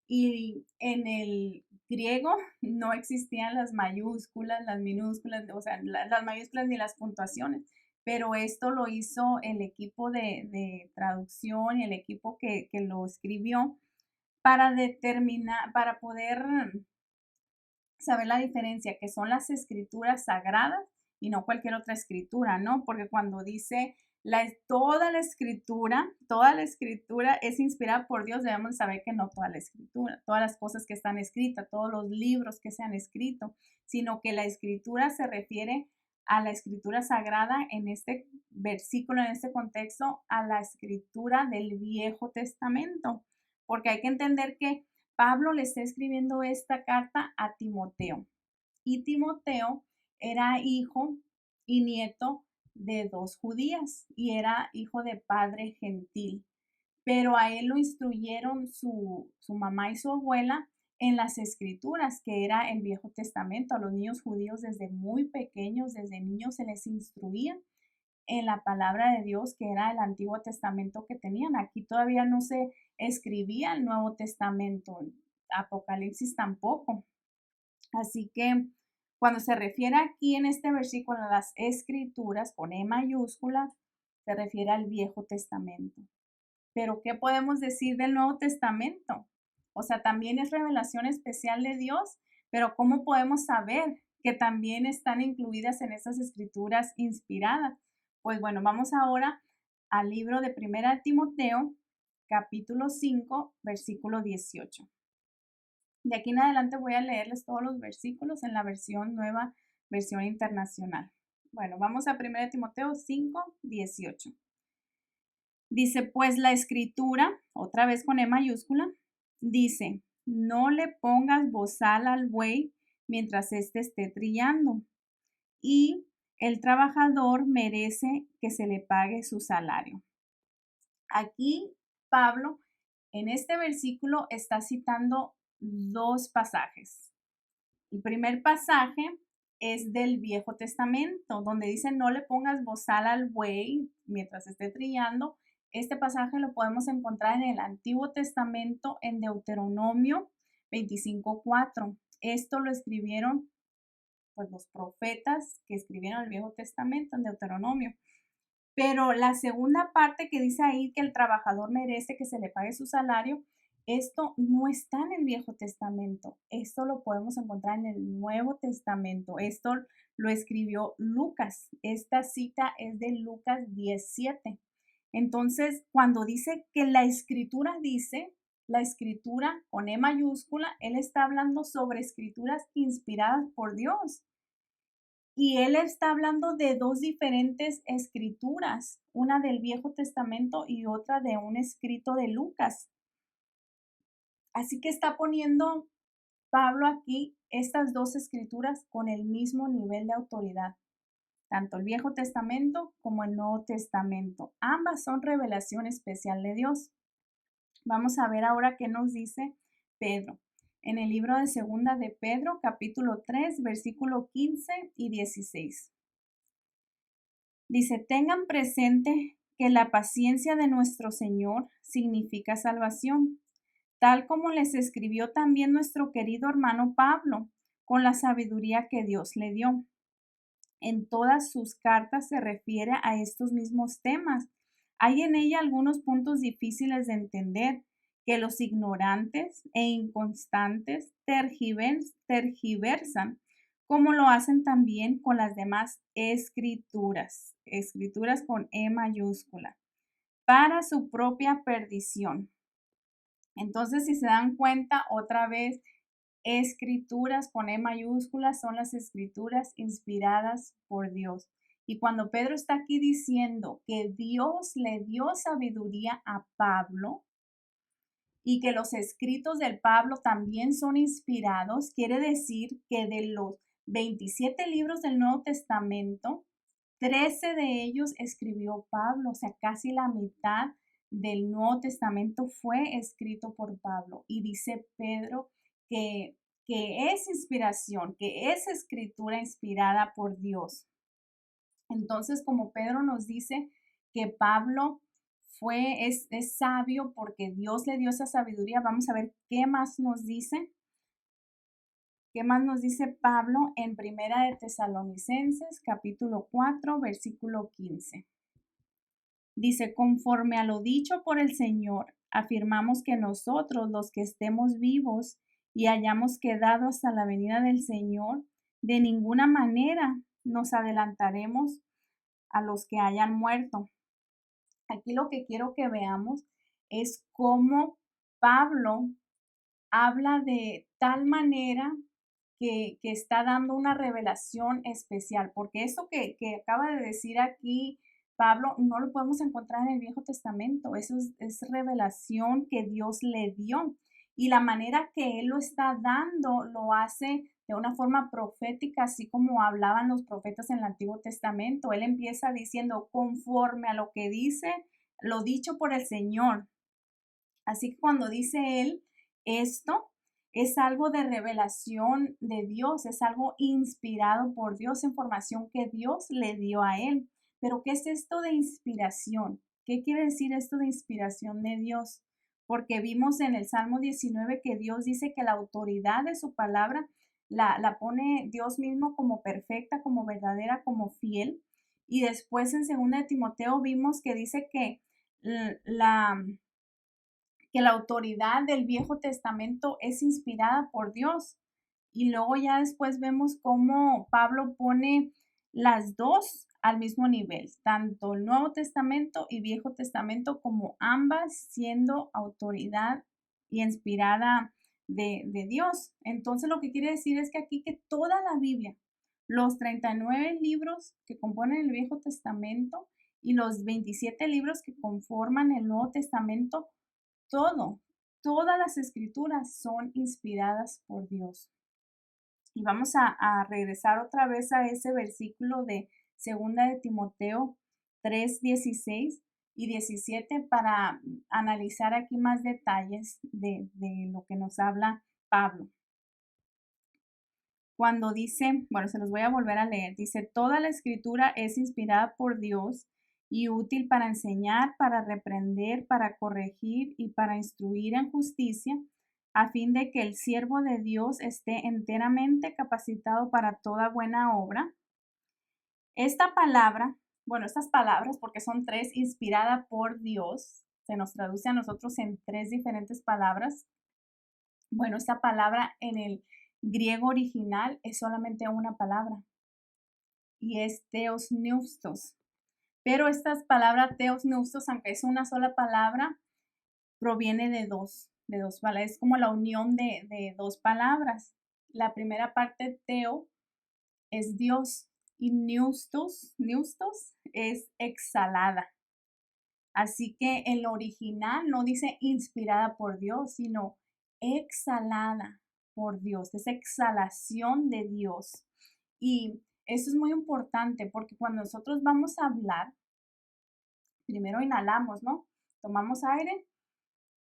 Y en el griego no existían las mayúsculas, las minúsculas, o sea, las mayúsculas ni las puntuaciones. Pero esto lo hizo el equipo de traducción y el equipo que lo escribió para determinar, para poder saber la diferencia, que son las escrituras sagradas y no cualquier otra escritura, ¿no? Porque cuando dice toda la escritura es inspirada por Dios, debemos saber que no toda la escritura, todas las cosas que están escritas, todos los libros que se han escrito, sino que la escritura se refiere a la escritura sagrada en este versículo, en este contexto, a la escritura del Viejo Testamento, porque hay que entender que Pablo le está escribiendo esta carta a Timoteo, y Timoteo era hijo y nieto de dos judías y era hijo de padre gentil, pero a él lo instruyeron su mamá y su abuela en las escrituras, que era el Viejo Testamento. A los niños judíos desde muy pequeños, desde niños se les instruía en la palabra de Dios, que era el Antiguo Testamento que tenían. Aquí todavía no se escribía el Nuevo Testamento, Apocalipsis tampoco. Así que cuando se refiere aquí en este versículo a las escrituras con E mayúscula, se refiere al Viejo Testamento. Pero ¿qué podemos decir del Nuevo Testamento? O sea, también es revelación especial de Dios, pero ¿cómo podemos saber que también están incluidas en estas escrituras inspiradas. Pues bueno, vamos ahora al libro de 1 Timoteo, capítulo 5, versículo 18. De aquí en adelante voy a leerles todos los versículos en la versión nueva, versión internacional. Bueno, vamos a 1 Timoteo 5, 18. Dice, pues la escritura, otra vez con E mayúscula, dice, no le pongas bozal al buey mientras éste esté trillando, y el trabajador merece que se le pague su salario. Aquí Pablo, en este versículo, está citando dos pasajes. El primer pasaje es del Viejo Testamento, donde dice no le pongas bozal al buey mientras esté trillando. Este pasaje lo podemos encontrar en el Antiguo Testamento en Deuteronomio 25:4. Esto lo escribieron pues los profetas que escribieron el Viejo Testamento en Deuteronomio. Pero la segunda parte que dice ahí que el trabajador merece que se le pague su salario, esto no está en el Viejo Testamento. Esto lo podemos encontrar en el Nuevo Testamento. Esto lo escribió Lucas. Esta cita es de Lucas 17. Entonces, cuando dice que la escritura dice, la escritura con E mayúscula, él está hablando sobre escrituras inspiradas por Dios. Y él está hablando de dos diferentes escrituras, una del Viejo Testamento y otra de un escrito de Lucas. Así que está poniendo Pablo aquí estas dos escrituras con el mismo nivel de autoridad, tanto el Viejo Testamento como el Nuevo Testamento. Ambas son revelación especial de Dios. Vamos a ver ahora qué nos dice Pedro. En el libro de Segunda de Pedro, capítulo 3, versículo 15 y 16. Dice, tengan presente que la paciencia de nuestro Señor significa salvación, tal como les escribió también nuestro querido hermano Pablo, con la sabiduría que Dios le dio. En todas sus cartas se refiere a estos mismos temas. Hay en ella algunos puntos difíciles de entender que los ignorantes e inconstantes tergiversan, como lo hacen también con las demás escrituras con E mayúscula, para su propia perdición. Entonces, si se dan cuenta, otra vez, escrituras con E mayúscula son las escrituras inspiradas por Dios. Y cuando Pedro está aquí diciendo que Dios le dio sabiduría a Pablo y que los escritos del Pablo también son inspirados, quiere decir que de los 27 libros del Nuevo Testamento, 13 de ellos escribió Pablo, o sea, casi la mitad del Nuevo Testamento fue escrito por Pablo. Y dice Pedro que es inspiración, que es escritura inspirada por Dios. Entonces, como Pedro nos dice que Pablo es sabio porque Dios le dio esa sabiduría, vamos a ver qué más nos dice. ¿Qué más nos dice Pablo en Primera de Tesalonicenses, capítulo 4, versículo 15? Dice, conforme a lo dicho por el Señor, afirmamos que nosotros, los que estemos vivos y hayamos quedado hasta la venida del Señor, de ninguna manera nos adelantaremos a los que hayan muerto. Aquí lo que quiero que veamos es cómo Pablo habla de tal manera que está dando una revelación especial, porque esto que acaba de decir aquí Pablo no lo podemos encontrar en el Viejo Testamento, eso es revelación que Dios le dio y la manera que él lo está dando lo hace de una forma profética, así como hablaban los profetas en el Antiguo Testamento. Él empieza diciendo conforme a lo que dice, lo dicho por el Señor. Así que cuando dice él esto, es algo de revelación de Dios, es algo inspirado por Dios, información que Dios le dio a él. Pero ¿qué es esto de inspiración? ¿Qué quiere decir esto de inspiración de Dios? Porque vimos en el Salmo 19 que Dios dice que la autoridad de su palabra la pone Dios mismo como perfecta, como verdadera, como fiel. Y después en 2 de Timoteo vimos que dice que la autoridad del Viejo Testamento es inspirada por Dios. Y luego ya después vemos cómo Pablo pone las dos al mismo nivel, tanto el Nuevo Testamento y Viejo Testamento, como ambas siendo autoridad y inspirada de Dios. Entonces lo que quiere decir es que aquí que toda la Biblia, los 39 libros que componen el Viejo Testamento y los 27 libros que conforman el Nuevo Testamento, todo, todas las escrituras son inspiradas por Dios. Y vamos a regresar otra vez a ese versículo de segunda de Timoteo 3, 16 y 17 para analizar aquí más detalles de lo que nos habla Pablo. Cuando dice, bueno, se los voy a volver a leer, dice, toda la escritura es inspirada por Dios y útil para enseñar, para reprender, para corregir y para instruir en justicia, a fin de que el siervo de Dios esté enteramente capacitado para toda buena obra. Esta palabra, bueno, estas palabras, porque son tres, inspirada por Dios, se nos traduce a nosotros en tres diferentes palabras. Bueno, esta palabra en el griego original es solamente una palabra y es theos neustos. Pero esta palabra theos neustos, aunque es una sola palabra, proviene de dos palabras. Es como la unión de dos palabras. La primera parte, theo, es Dios y neustos es exhalada. Así que el original no dice inspirada por Dios, sino exhalada por Dios, es exhalación de Dios. Y eso es muy importante porque cuando nosotros vamos a hablar, primero inhalamos, ¿no? Tomamos aire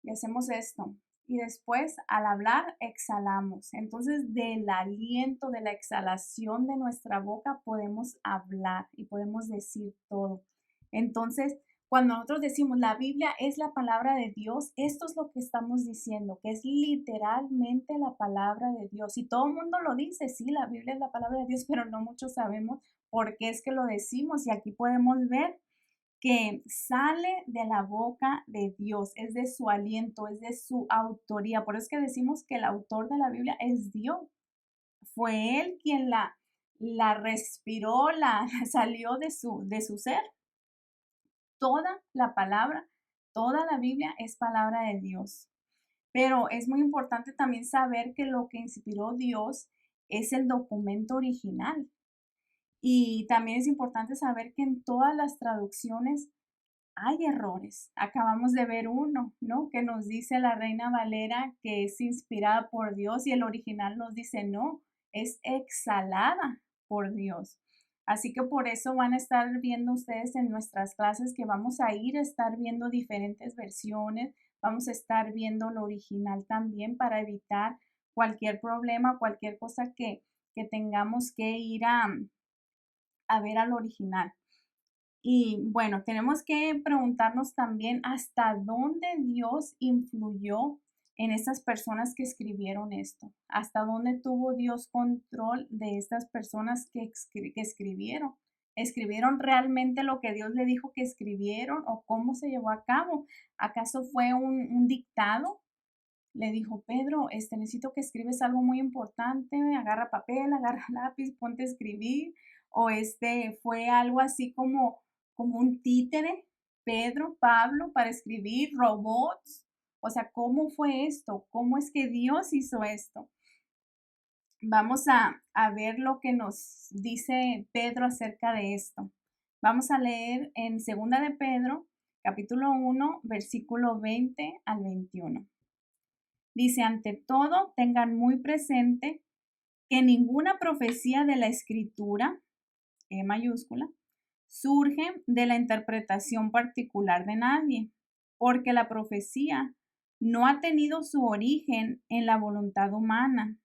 y hacemos esto. Y después al hablar exhalamos. Entonces del aliento, de la exhalación de nuestra boca podemos hablar y podemos decir todo. Entonces, cuando nosotros decimos la Biblia es la palabra de Dios, esto es lo que estamos diciendo, que es literalmente la palabra de Dios. Y todo el mundo lo dice, sí, la Biblia es la palabra de Dios, pero no muchos sabemos por qué es que lo decimos. Y aquí podemos ver que sale de la boca de Dios, es de su aliento, es de su autoría. Por eso es que decimos que el autor de la Biblia es Dios. Fue él quien la respiró, la salió de su ser. Toda la palabra, toda la Biblia es palabra de Dios. Pero es muy importante también saber que lo que inspiró Dios es el documento original. Y también es importante saber que en todas las traducciones hay errores. Acabamos de ver uno, ¿no? Que nos dice la Reina Valera que es inspirada por Dios y el original nos dice no, es exhalada por Dios. Así que por eso van a estar viendo ustedes en nuestras clases que vamos a ir a estar viendo diferentes versiones, vamos a estar viendo lo original también para evitar cualquier problema, cualquier cosa que tengamos que ir a ver al original. Y bueno, tenemos que preguntarnos también hasta dónde Dios influyó en estas personas que escribieron esto, hasta dónde tuvo Dios control de estas personas que escribieron. ¿Escribieron realmente lo que Dios le dijo que escribieron o cómo se llevó a cabo? ¿Acaso fue un dictado? Le dijo, Pedro, necesito que escribes algo muy importante, agarra papel, agarra lápiz, ponte a escribir. O fue algo así como un títere, Pedro, Pablo, para escribir robots. O sea, ¿cómo fue esto? ¿Cómo es que Dios hizo esto? Vamos a ver lo que nos dice Pedro acerca de esto. Vamos a leer en 2 de Pedro, capítulo 1, versículo 20 al 21. Dice, ante todo, tengan muy presente que ninguna profecía de la escritura, E mayúscula, surge de la interpretación particular de nadie, porque la profecía no ha tenido su origen en la voluntad humana,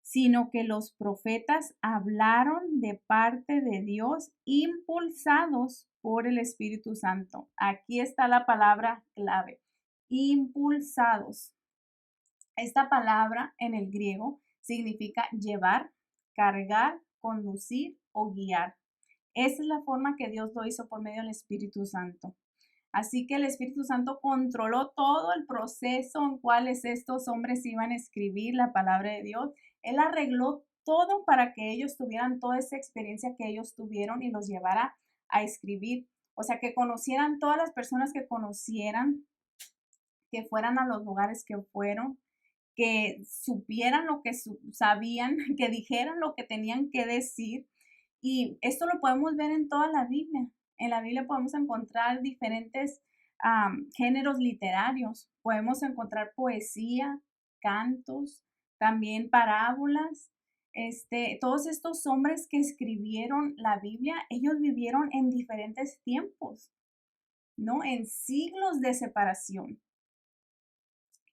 sino que los profetas hablaron de parte de Dios impulsados por el Espíritu Santo. Aquí está la palabra clave, impulsados. Esta palabra en el griego significa llevar, cargar, conducir o guiar. Esa es la forma que Dios lo hizo por medio del Espíritu Santo. Así que el Espíritu Santo controló todo el proceso en cuales estos hombres iban a escribir la palabra de Dios. Él arregló todo para que ellos tuvieran toda esa experiencia que ellos tuvieron y los llevara a escribir. O sea, que conocieran todas las personas que conocieran, que fueran a los lugares que fueron, que supieran lo que sabían, que dijeran lo que tenían que decir. Y esto lo podemos ver en toda la Biblia. En la Biblia podemos encontrar diferentes géneros literarios. Podemos encontrar poesía, cantos, también parábolas. Todos estos hombres que escribieron la Biblia, ellos vivieron en diferentes tiempos, ¿no? En siglos de separación.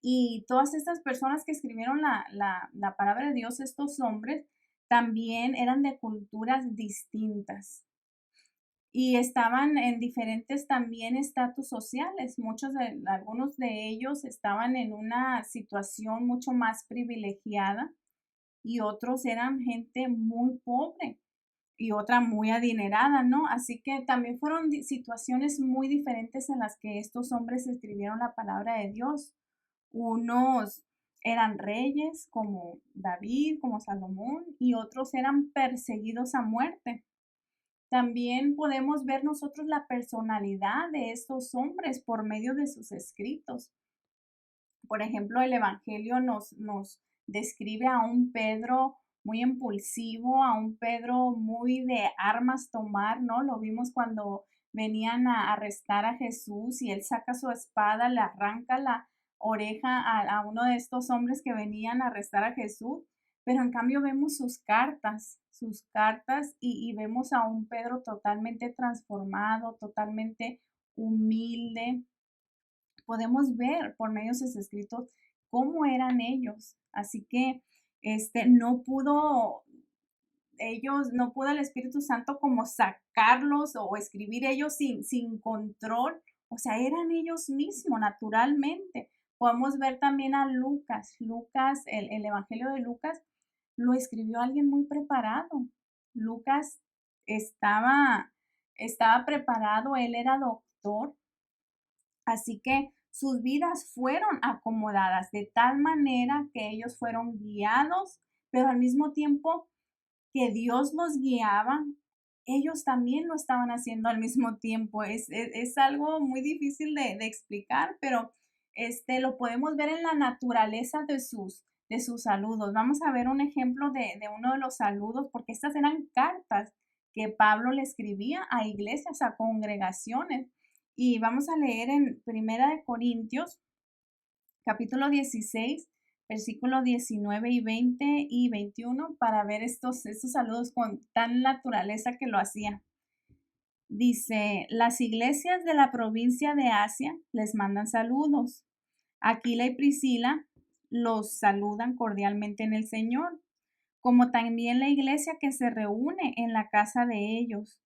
Y todas estas personas que escribieron la palabra de Dios, estos hombres, también eran de culturas distintas y estaban en diferentes también estatus sociales. Algunos de ellos estaban en una situación mucho más privilegiada y otros eran gente muy pobre y otra muy adinerada, ¿no? Así que también fueron situaciones muy diferentes en las que estos hombres escribieron la palabra de Dios. Unos eran reyes como David, como Salomón, y otros eran perseguidos a muerte. También podemos ver nosotros la personalidad de estos hombres por medio de sus escritos. Por ejemplo, el Evangelio nos describe a un Pedro muy impulsivo, a un Pedro muy de armas tomar, ¿no? Lo vimos cuando venían a arrestar a Jesús y él saca su espada, le arranca la oreja a uno de estos hombres que venían a arrestar a Jesús, pero en cambio vemos sus cartas y vemos a un Pedro totalmente transformado, totalmente humilde. Podemos ver por medio de sus escritos cómo eran ellos. Así que no pudo el Espíritu Santo como sacarlos o escribir ellos sin control. O sea, eran ellos mismos naturalmente. Podemos ver también a Lucas. El Evangelio de Lucas lo escribió alguien muy preparado. Lucas estaba preparado, él era doctor. Así que sus vidas fueron acomodadas de tal manera que ellos fueron guiados, pero al mismo tiempo que Dios los guiaba, ellos también lo estaban haciendo al mismo tiempo. Es algo muy difícil de explicar, pero lo podemos ver en la naturaleza de sus saludos. Vamos a ver un ejemplo de uno de los saludos, porque estas eran cartas que Pablo le escribía a iglesias, a congregaciones. Y vamos a leer en Primera de Corintios, capítulo 16, versículos 19 y 20 y 21, para ver estos saludos con tan naturaleza que lo hacía. Dice, las iglesias de la provincia de Asia les mandan saludos. Aquila y Priscila los saludan cordialmente en el Señor, como también la iglesia que se reúne en la casa de ellos.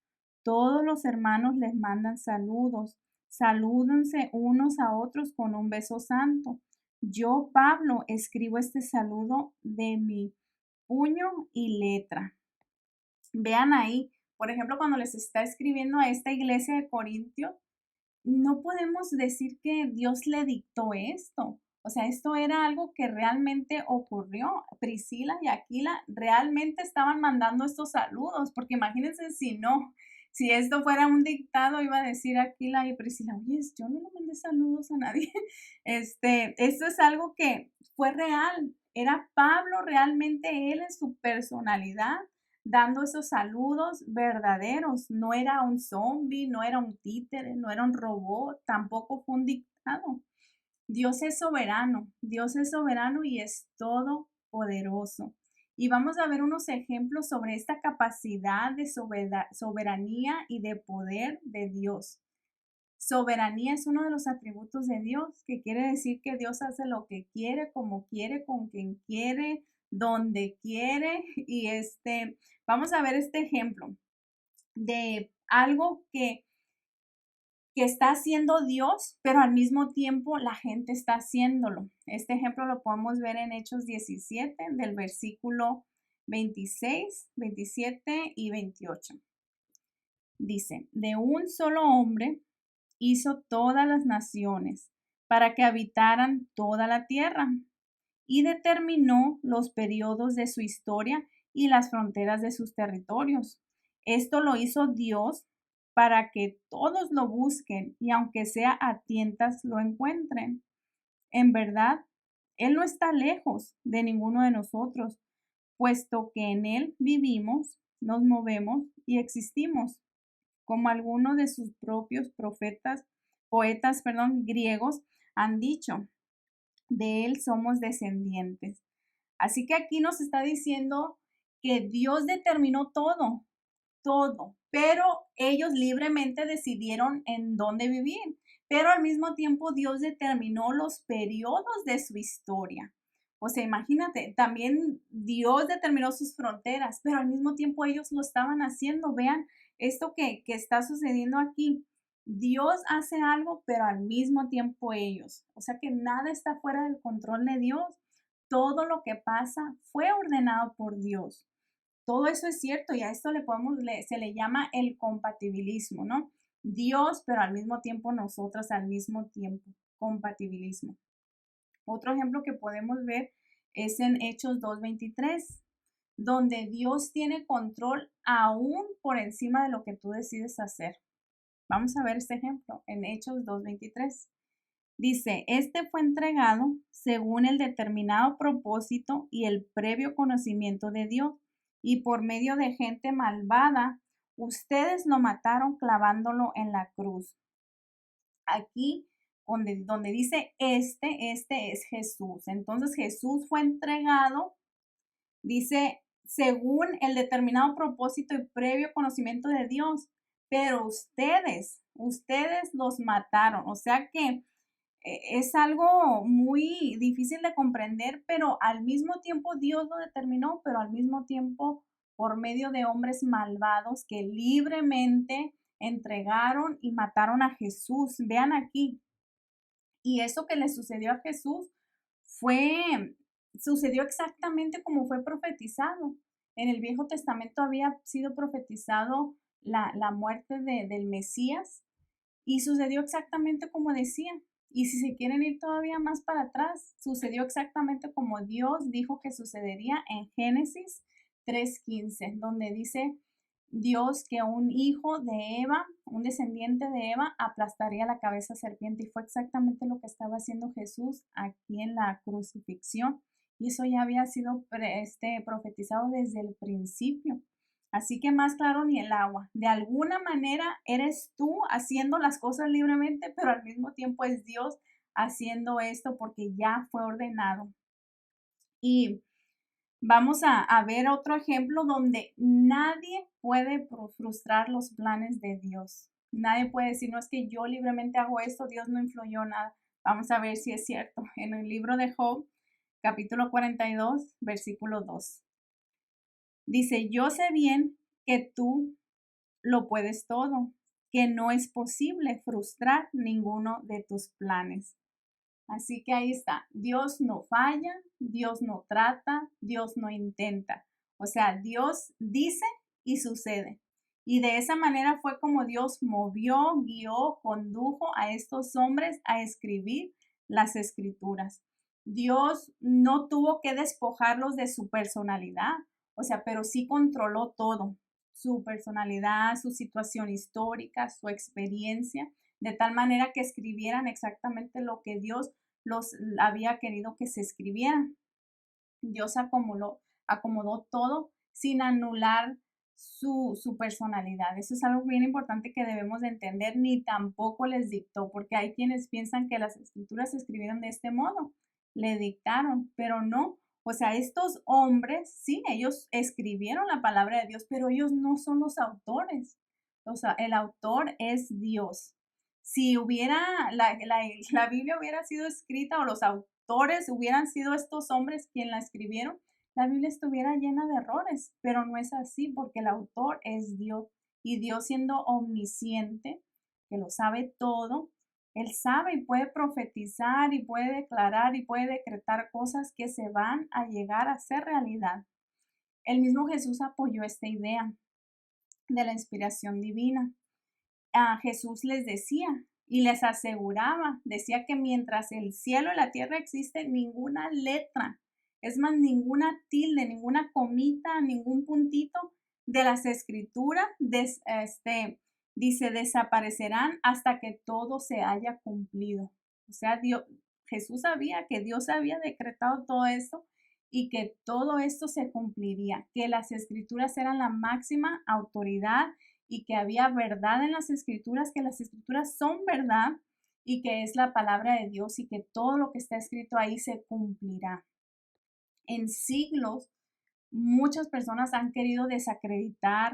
Todos los hermanos les mandan saludos. Salúdense unos a otros con un beso santo. Yo, Pablo, escribo este saludo de mi puño y letra. Vean ahí, por ejemplo, cuando les está escribiendo a esta iglesia de Corintios, no podemos decir que Dios le dictó esto. O sea, esto era algo que realmente ocurrió. Priscila y Aquila realmente estaban mandando estos saludos, porque imagínense si no, si esto fuera un dictado, iba a decir Aquila y Priscila, oye, yo no le mandé saludos a nadie. Esto es algo que fue real. Era Pablo realmente él en su personalidad dando esos saludos verdaderos. No era un zombie, no era un títere, no era un robot, tampoco fue un dictado. Dios es soberano y es todopoderoso. Y vamos a ver unos ejemplos sobre esta capacidad de soberanía y de poder de Dios. Soberanía es uno de los atributos de Dios, que quiere decir que Dios hace lo que quiere, como quiere, con quien quiere, donde quiere. Y vamos a ver este ejemplo de algo que está haciendo Dios, pero al mismo tiempo la gente está haciéndolo. Este ejemplo lo podemos ver en Hechos 17, del versículo 26, 27 y 28. Dice, de un solo hombre hizo todas las naciones para que habitaran toda la tierra y determinó los periodos de su historia y las fronteras de sus territorios. Esto lo hizo Dios para que todos lo busquen y aunque sea a tientas lo encuentren. En verdad, Él no está lejos de ninguno de nosotros, puesto que en Él vivimos, nos movemos y existimos, como algunos de sus propios poetas, griegos han dicho, de Él somos descendientes. Así que aquí nos está diciendo que Dios determinó todo, todo, pero ellos libremente decidieron en dónde vivir. Pero al mismo tiempo Dios determinó los periodos de su historia. O sea, imagínate, también Dios determinó sus fronteras, pero al mismo tiempo ellos lo estaban haciendo. Vean esto que está sucediendo aquí. Dios hace algo, pero al mismo tiempo ellos. O sea que nada está fuera del control de Dios. Todo lo que pasa fue ordenado por Dios. Todo eso es cierto y a esto se le llama el compatibilismo, ¿no? Dios, pero al mismo tiempo nosotras al mismo tiempo, compatibilismo. Otro ejemplo que podemos ver es en Hechos 2:23, donde Dios tiene control aún por encima de lo que tú decides hacer. Vamos a ver este ejemplo en Hechos 2:23. Dice, este fue entregado según el determinado propósito y el previo conocimiento de Dios, y por medio de gente malvada, ustedes lo mataron clavándolo en la cruz. Aquí, donde dice este es Jesús. Entonces Jesús fue entregado, dice, según el determinado propósito y previo conocimiento de Dios, pero ustedes los mataron. O sea que es algo muy difícil de comprender, pero al mismo tiempo Dios lo determinó, pero al mismo tiempo por medio de hombres malvados que libremente entregaron y mataron a Jesús. Vean aquí. Y eso que le sucedió a Jesús sucedió exactamente como fue profetizado. En el Viejo Testamento había sido profetizado la muerte del Mesías y sucedió exactamente como decía. Y si se quieren ir todavía más para atrás, sucedió exactamente como Dios dijo que sucedería en Génesis 3:15, donde dice Dios que un hijo de Eva, un descendiente de Eva, aplastaría la cabeza serpiente. Y fue exactamente lo que estaba haciendo Jesús aquí en la crucifixión. Y eso ya había sido profetizado desde el principio. Así que más claro ni el agua. De alguna manera eres tú haciendo las cosas libremente, pero al mismo tiempo es Dios haciendo esto porque ya fue ordenado. Y vamos a ver otro ejemplo donde nadie puede frustrar los planes de Dios. Nadie puede decir, no es que yo libremente hago esto, Dios no influyó nada. Vamos a ver si es cierto. En el libro de Job, capítulo 42, versículo 2. Dice, yo sé bien que tú lo puedes todo, que no es posible frustrar ninguno de tus planes. Así que ahí está, Dios no falla, Dios no trata, Dios no intenta. O sea, Dios dice y sucede. Y de esa manera fue como Dios movió, guió, condujo a estos hombres a escribir las escrituras. Dios no tuvo que despojarlos de su personalidad, o sea, pero sí controló todo, su personalidad, su situación histórica, su experiencia, de tal manera que escribieran exactamente lo que Dios los había querido que se escribieran. Dios acomodó todo sin anular su personalidad. Eso es algo bien importante que debemos de entender, ni tampoco les dictó, porque hay quienes piensan que las escrituras se escribieron de este modo, le dictaron, pero no. O sea, estos hombres, sí, ellos escribieron la palabra de Dios, pero ellos no son los autores. O sea, el autor es Dios. Si la Biblia hubiera sido escrita o los autores hubieran sido estos hombres quien la escribieron, la Biblia estuviera llena de errores, pero no es así porque el autor es Dios y Dios siendo omnisciente, que lo sabe todo, Él sabe y puede profetizar y puede declarar y puede decretar cosas que se van a llegar a ser realidad. El mismo Jesús apoyó esta idea de la inspiración divina. Jesús les decía y les aseguraba, decía que mientras el cielo y la tierra existe, ninguna letra, es más, ninguna tilde, ninguna comita, ningún puntito de las escrituras, dice, desaparecerán hasta que todo se haya cumplido. O sea, Jesús sabía que Dios había decretado todo eso y que todo esto se cumpliría, que las escrituras eran la máxima autoridad y que había verdad en las escrituras, que las escrituras son verdad y que es la palabra de Dios y que todo lo que está escrito ahí se cumplirá. En siglos, muchas personas han querido desacreditar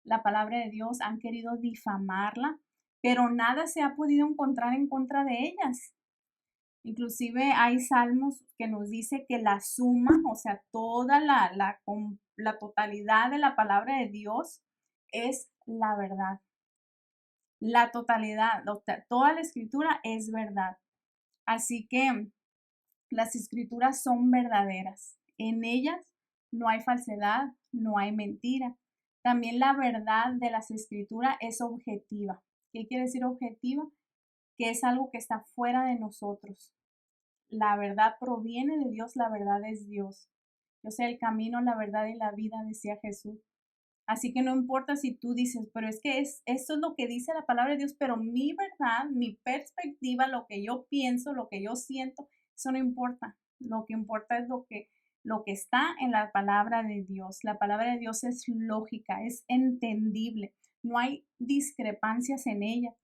la palabra de Dios, han querido difamarla, pero nada se ha podido encontrar en contra de ellas. Inclusive hay salmos que nos dice que la suma, o sea, toda la totalidad de la palabra de Dios es la verdad. La totalidad, toda la escritura es verdad. Así que las escrituras son verdaderas. En ellas no hay falsedad, no hay mentira. También la verdad de las escrituras es objetiva. ¿Qué quiere decir objetiva? Que es algo que está fuera de nosotros. La verdad proviene de Dios, la verdad es Dios. Yo soy el camino, la verdad y la vida, decía Jesús. Así que no importa si tú dices, pero es que esto es lo que dice la palabra de Dios, pero mi verdad, mi perspectiva, lo que yo pienso, lo que yo siento, eso no importa. Lo que importa es lo que está en la palabra de Dios. La palabra de Dios es lógica, es entendible, no hay discrepancias en ella.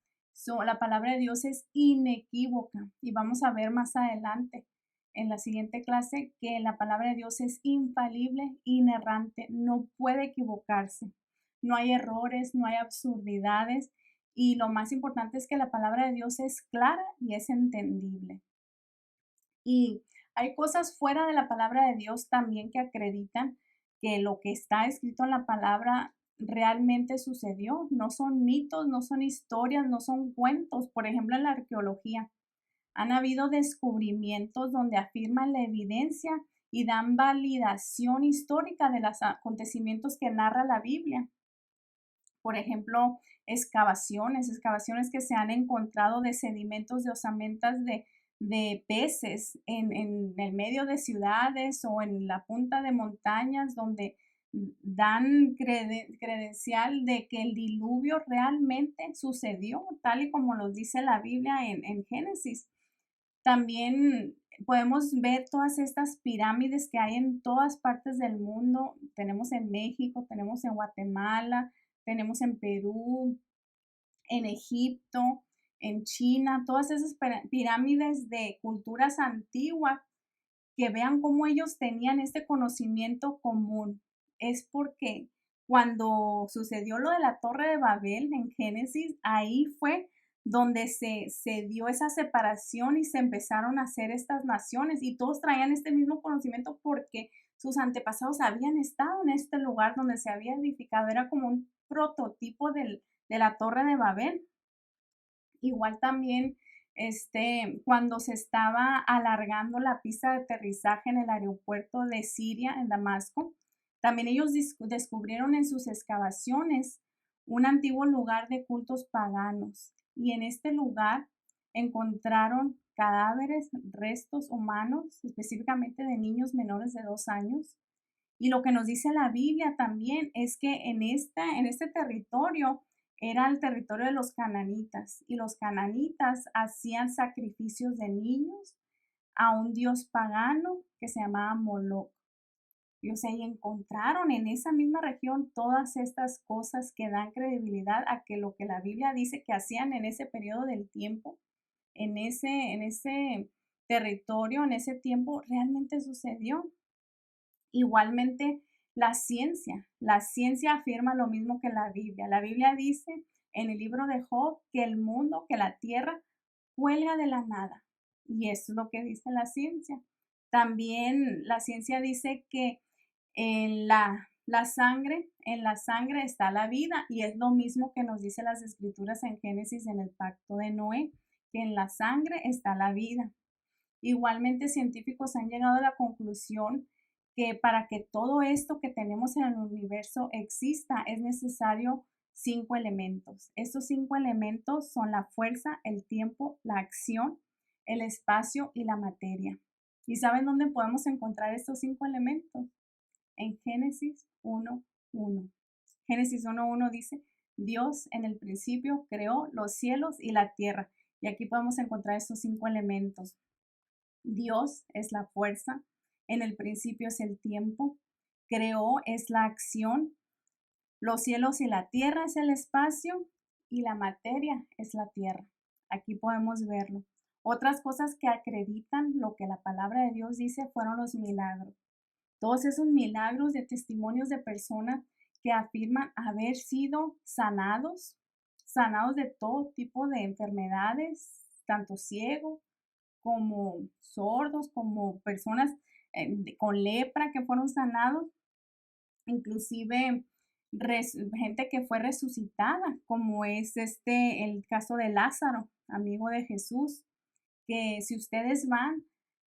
La palabra de Dios es inequívoca y vamos a ver más adelante en la siguiente clase que la palabra de Dios es infalible, inerrante, no puede equivocarse. No hay errores, no hay absurdidades y lo más importante es que la palabra de Dios es clara y es entendible. Y hay cosas fuera de la palabra de Dios también que acreditan que lo que está escrito en la palabra realmente sucedió. No son mitos, no son historias, no son cuentos. Por ejemplo, en la arqueología han habido descubrimientos donde afirman la evidencia y dan validación histórica de los acontecimientos que narra la Biblia. Por ejemplo, excavaciones que se han encontrado de sedimentos de osamentas de peces en el medio de ciudades o en la punta de montañas donde dan credencial de que el diluvio realmente sucedió, tal y como lo dice la Biblia en Génesis. También podemos ver todas estas pirámides que hay en todas partes del mundo. Tenemos en México, tenemos en Guatemala, tenemos en Perú, en Egipto, en China, todas esas pirámides de culturas antiguas, que vean cómo ellos tenían este conocimiento común. Es porque cuando sucedió lo de la Torre de Babel en Génesis, ahí fue donde se dio esa separación y se empezaron a hacer estas naciones y todos traían este mismo conocimiento porque sus antepasados habían estado en este lugar donde se había edificado, era como un prototipo de la Torre de Babel. Igual también cuando se estaba alargando la pista de aterrizaje en el aeropuerto de Siria, en Damasco, también ellos descubrieron en sus excavaciones un antiguo lugar de cultos paganos. Y en este lugar encontraron cadáveres, restos humanos, específicamente de niños menores de 2 años. Y lo que nos dice la Biblia también es que en este territorio era el territorio de los cananitas y los cananitas hacían sacrificios de niños a un dios pagano que se llamaba Moloch. Y, o sea, y encontraron en esa misma región todas estas cosas que dan credibilidad a que lo que la Biblia dice que hacían en ese periodo del tiempo, en ese territorio, en ese tiempo, realmente sucedió. Igualmente, la ciencia afirma lo mismo que la Biblia. La Biblia dice en el libro de Job que el mundo, que la tierra cuelga de la nada. Y eso es lo que dice la ciencia. También la ciencia dice que en la sangre está la vida y es lo mismo que nos dice las escrituras en Génesis en el pacto de Noé, que en la sangre está la vida. Igualmente, científicos han llegado a la conclusión que para que todo esto que tenemos en el universo exista, es necesario 5 elementos. Estos 5 elementos son la fuerza, el tiempo, la acción, el espacio y la materia. ¿Y saben dónde podemos encontrar estos 5 elementos? En Génesis 1:1. Génesis 1:1 dice, Dios en el principio creó los cielos y la tierra. Y aquí podemos encontrar estos 5 elementos. Dios es la fuerza, en el principio es el tiempo, creó es la acción, los cielos y la tierra es el espacio y la materia es la tierra. Aquí podemos verlo. Otras cosas que acreditan lo que la palabra de Dios dice fueron los milagros. Todos esos milagros de testimonios de personas que afirman haber sido sanados, sanados de todo tipo de enfermedades, tanto ciegos como sordos, como personas con lepra que fueron sanados, inclusive gente que fue resucitada, como es el caso de Lázaro, amigo de Jesús, que si ustedes van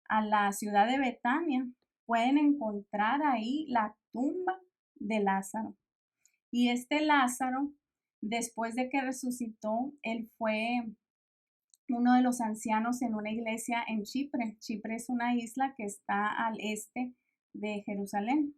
a la ciudad de Betania, pueden encontrar ahí la tumba de Lázaro. Y este Lázaro, después de que resucitó, él fue uno de los ancianos en una iglesia en Chipre. Chipre es una isla que está al este de Jerusalén,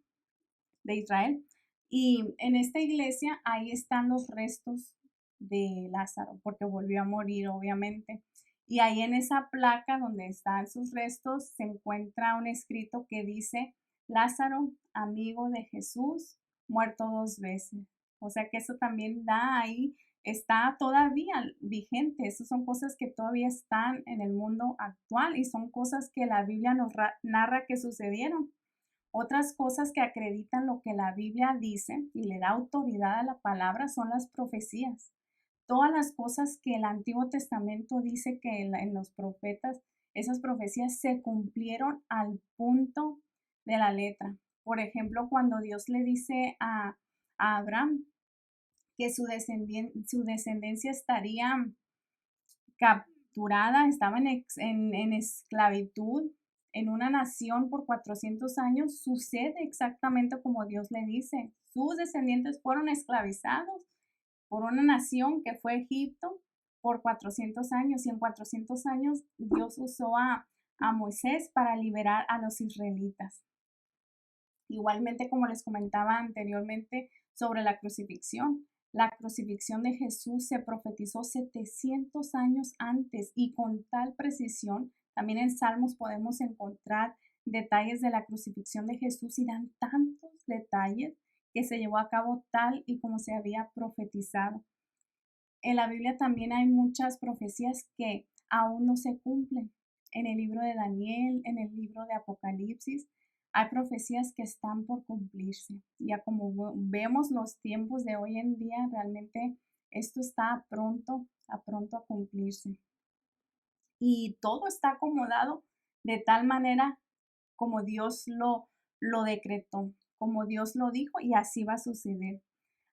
de Israel. Y en esta iglesia ahí están los restos de Lázaro, porque volvió a morir, obviamente. Y ahí en esa placa donde están sus restos se encuentra un escrito que dice, Lázaro, amigo de Jesús, muerto 2 veces. O sea que eso también da ahí, está todavía vigente. Esas son cosas que todavía están en el mundo actual y son cosas que la Biblia nos narra que sucedieron. Otras cosas que acreditan lo que la Biblia dice y le da autoridad a la palabra son las profecías. Todas las cosas que el Antiguo Testamento dice que en los profetas, esas profecías se cumplieron al punto de la letra. Por ejemplo, cuando Dios le dice a Abraham que su descendencia estaría capturada, estaba en esclavitud en una nación por 400 años, sucede exactamente como Dios le dice. Sus descendientes fueron esclavizados por una nación que fue Egipto por 400 años y en 400 años Dios usó a Moisés para liberar a los israelitas. Igualmente, como les comentaba anteriormente sobre la crucifixión. La crucifixión de Jesús se profetizó 700 años antes y con tal precisión. También en Salmos podemos encontrar detalles de la crucifixión de Jesús y dan tantos detalles que se llevó a cabo tal y como se había profetizado. En la Biblia también hay muchas profecías que aún no se cumplen. En el libro de Daniel, en el libro de Apocalipsis, hay profecías que están por cumplirse. Ya como vemos los tiempos de hoy en día, realmente esto está a pronto a cumplirse. Y todo está acomodado de tal manera como Dios lo decretó, como Dios lo dijo y así va a suceder.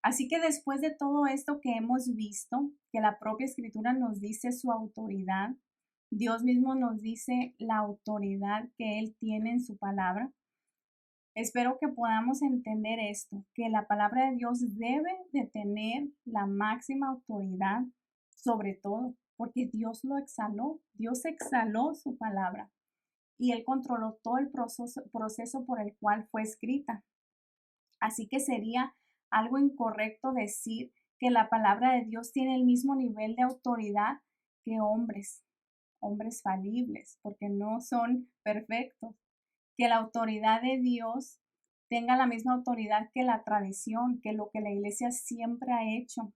Así que después de todo esto que hemos visto, que la propia escritura nos dice su autoridad, Dios mismo nos dice la autoridad que Él tiene en su palabra. Espero que podamos entender esto, que la palabra de Dios debe de tener la máxima autoridad sobre todo, porque Dios lo exhaló, Dios exhaló su palabra y Él controló todo el proceso por el cual fue escrita. Así que sería algo incorrecto decir que la palabra de Dios tiene el mismo nivel de autoridad que hombres falibles, porque no son perfectos. Que la autoridad de Dios tenga la misma autoridad que la tradición, que lo que la iglesia siempre ha hecho.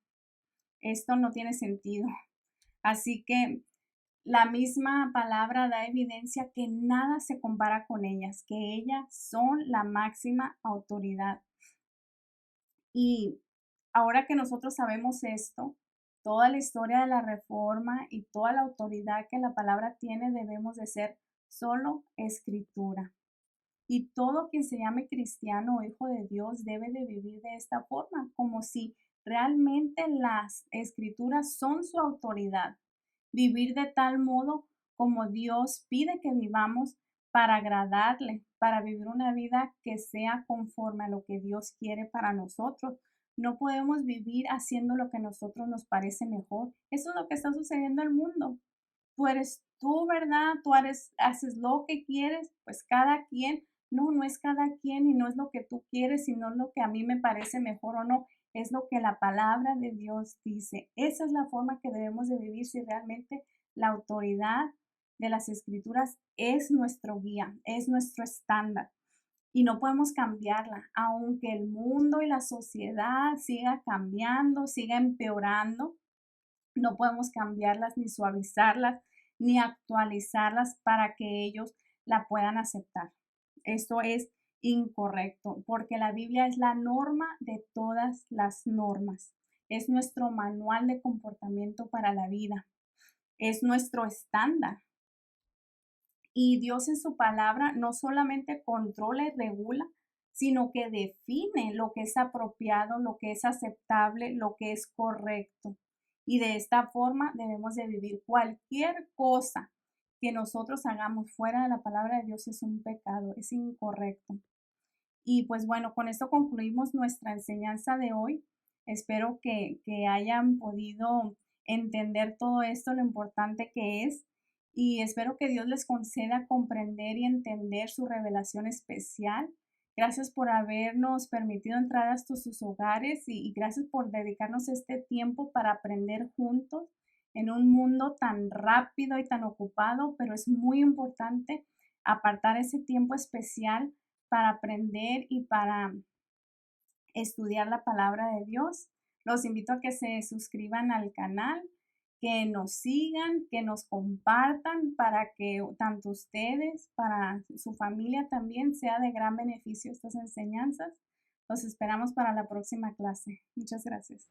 Esto no tiene sentido. Así que la misma palabra da evidencia que nada se compara con ellas, que ellas son la máxima autoridad. Y ahora que nosotros sabemos esto, toda la historia de la reforma y toda la autoridad que la palabra tiene, debemos de ser solo escritura. Y todo quien se llame cristiano o hijo de Dios debe de vivir de esta forma, como si realmente las escrituras son su autoridad. Vivir de tal modo como Dios pide que vivamos para agradarle, para vivir una vida que sea conforme a lo que Dios quiere para nosotros. No podemos vivir haciendo lo que a nosotros nos parece mejor. Eso es lo que está sucediendo en el mundo. Tú eres tú, ¿verdad? Haces lo que quieres, pues cada quien. No, no es cada quien y no es lo que tú quieres, sino lo que a mí me parece mejor o no. Es lo que la palabra de Dios dice. Esa es la forma que debemos de vivir si realmente la autoridad de las escrituras es nuestro guía, es nuestro estándar y no podemos cambiarla, aunque el mundo y la sociedad siga cambiando, siga empeorando, no podemos cambiarlas ni suavizarlas ni actualizarlas para que ellos la puedan aceptar. Esto es incorrecto, porque la Biblia es la norma de todas las normas. Es nuestro manual de comportamiento para la vida. Es nuestro estándar. Y Dios en su palabra no solamente controla y regula, sino que define lo que es apropiado, lo que es aceptable, lo que es correcto. Y de esta forma debemos de vivir. Cualquier cosa que nosotros hagamos fuera de la palabra de Dios es un pecado, es incorrecto. Y pues bueno, con esto concluimos nuestra enseñanza de hoy. Espero que hayan podido entender todo esto, lo importante que es. Y espero que Dios les conceda comprender y entender su revelación especial. Gracias por habernos permitido entrar hasta sus hogares y gracias por dedicarnos este tiempo para aprender juntos en un mundo tan rápido y tan ocupado, pero es muy importante apartar ese tiempo especial para aprender y para estudiar la palabra de Dios. Los invito a que se suscriban al canal, que nos sigan, que nos compartan para que tanto ustedes, para su familia también sea de gran beneficio estas enseñanzas. Los esperamos para la próxima clase. Muchas gracias.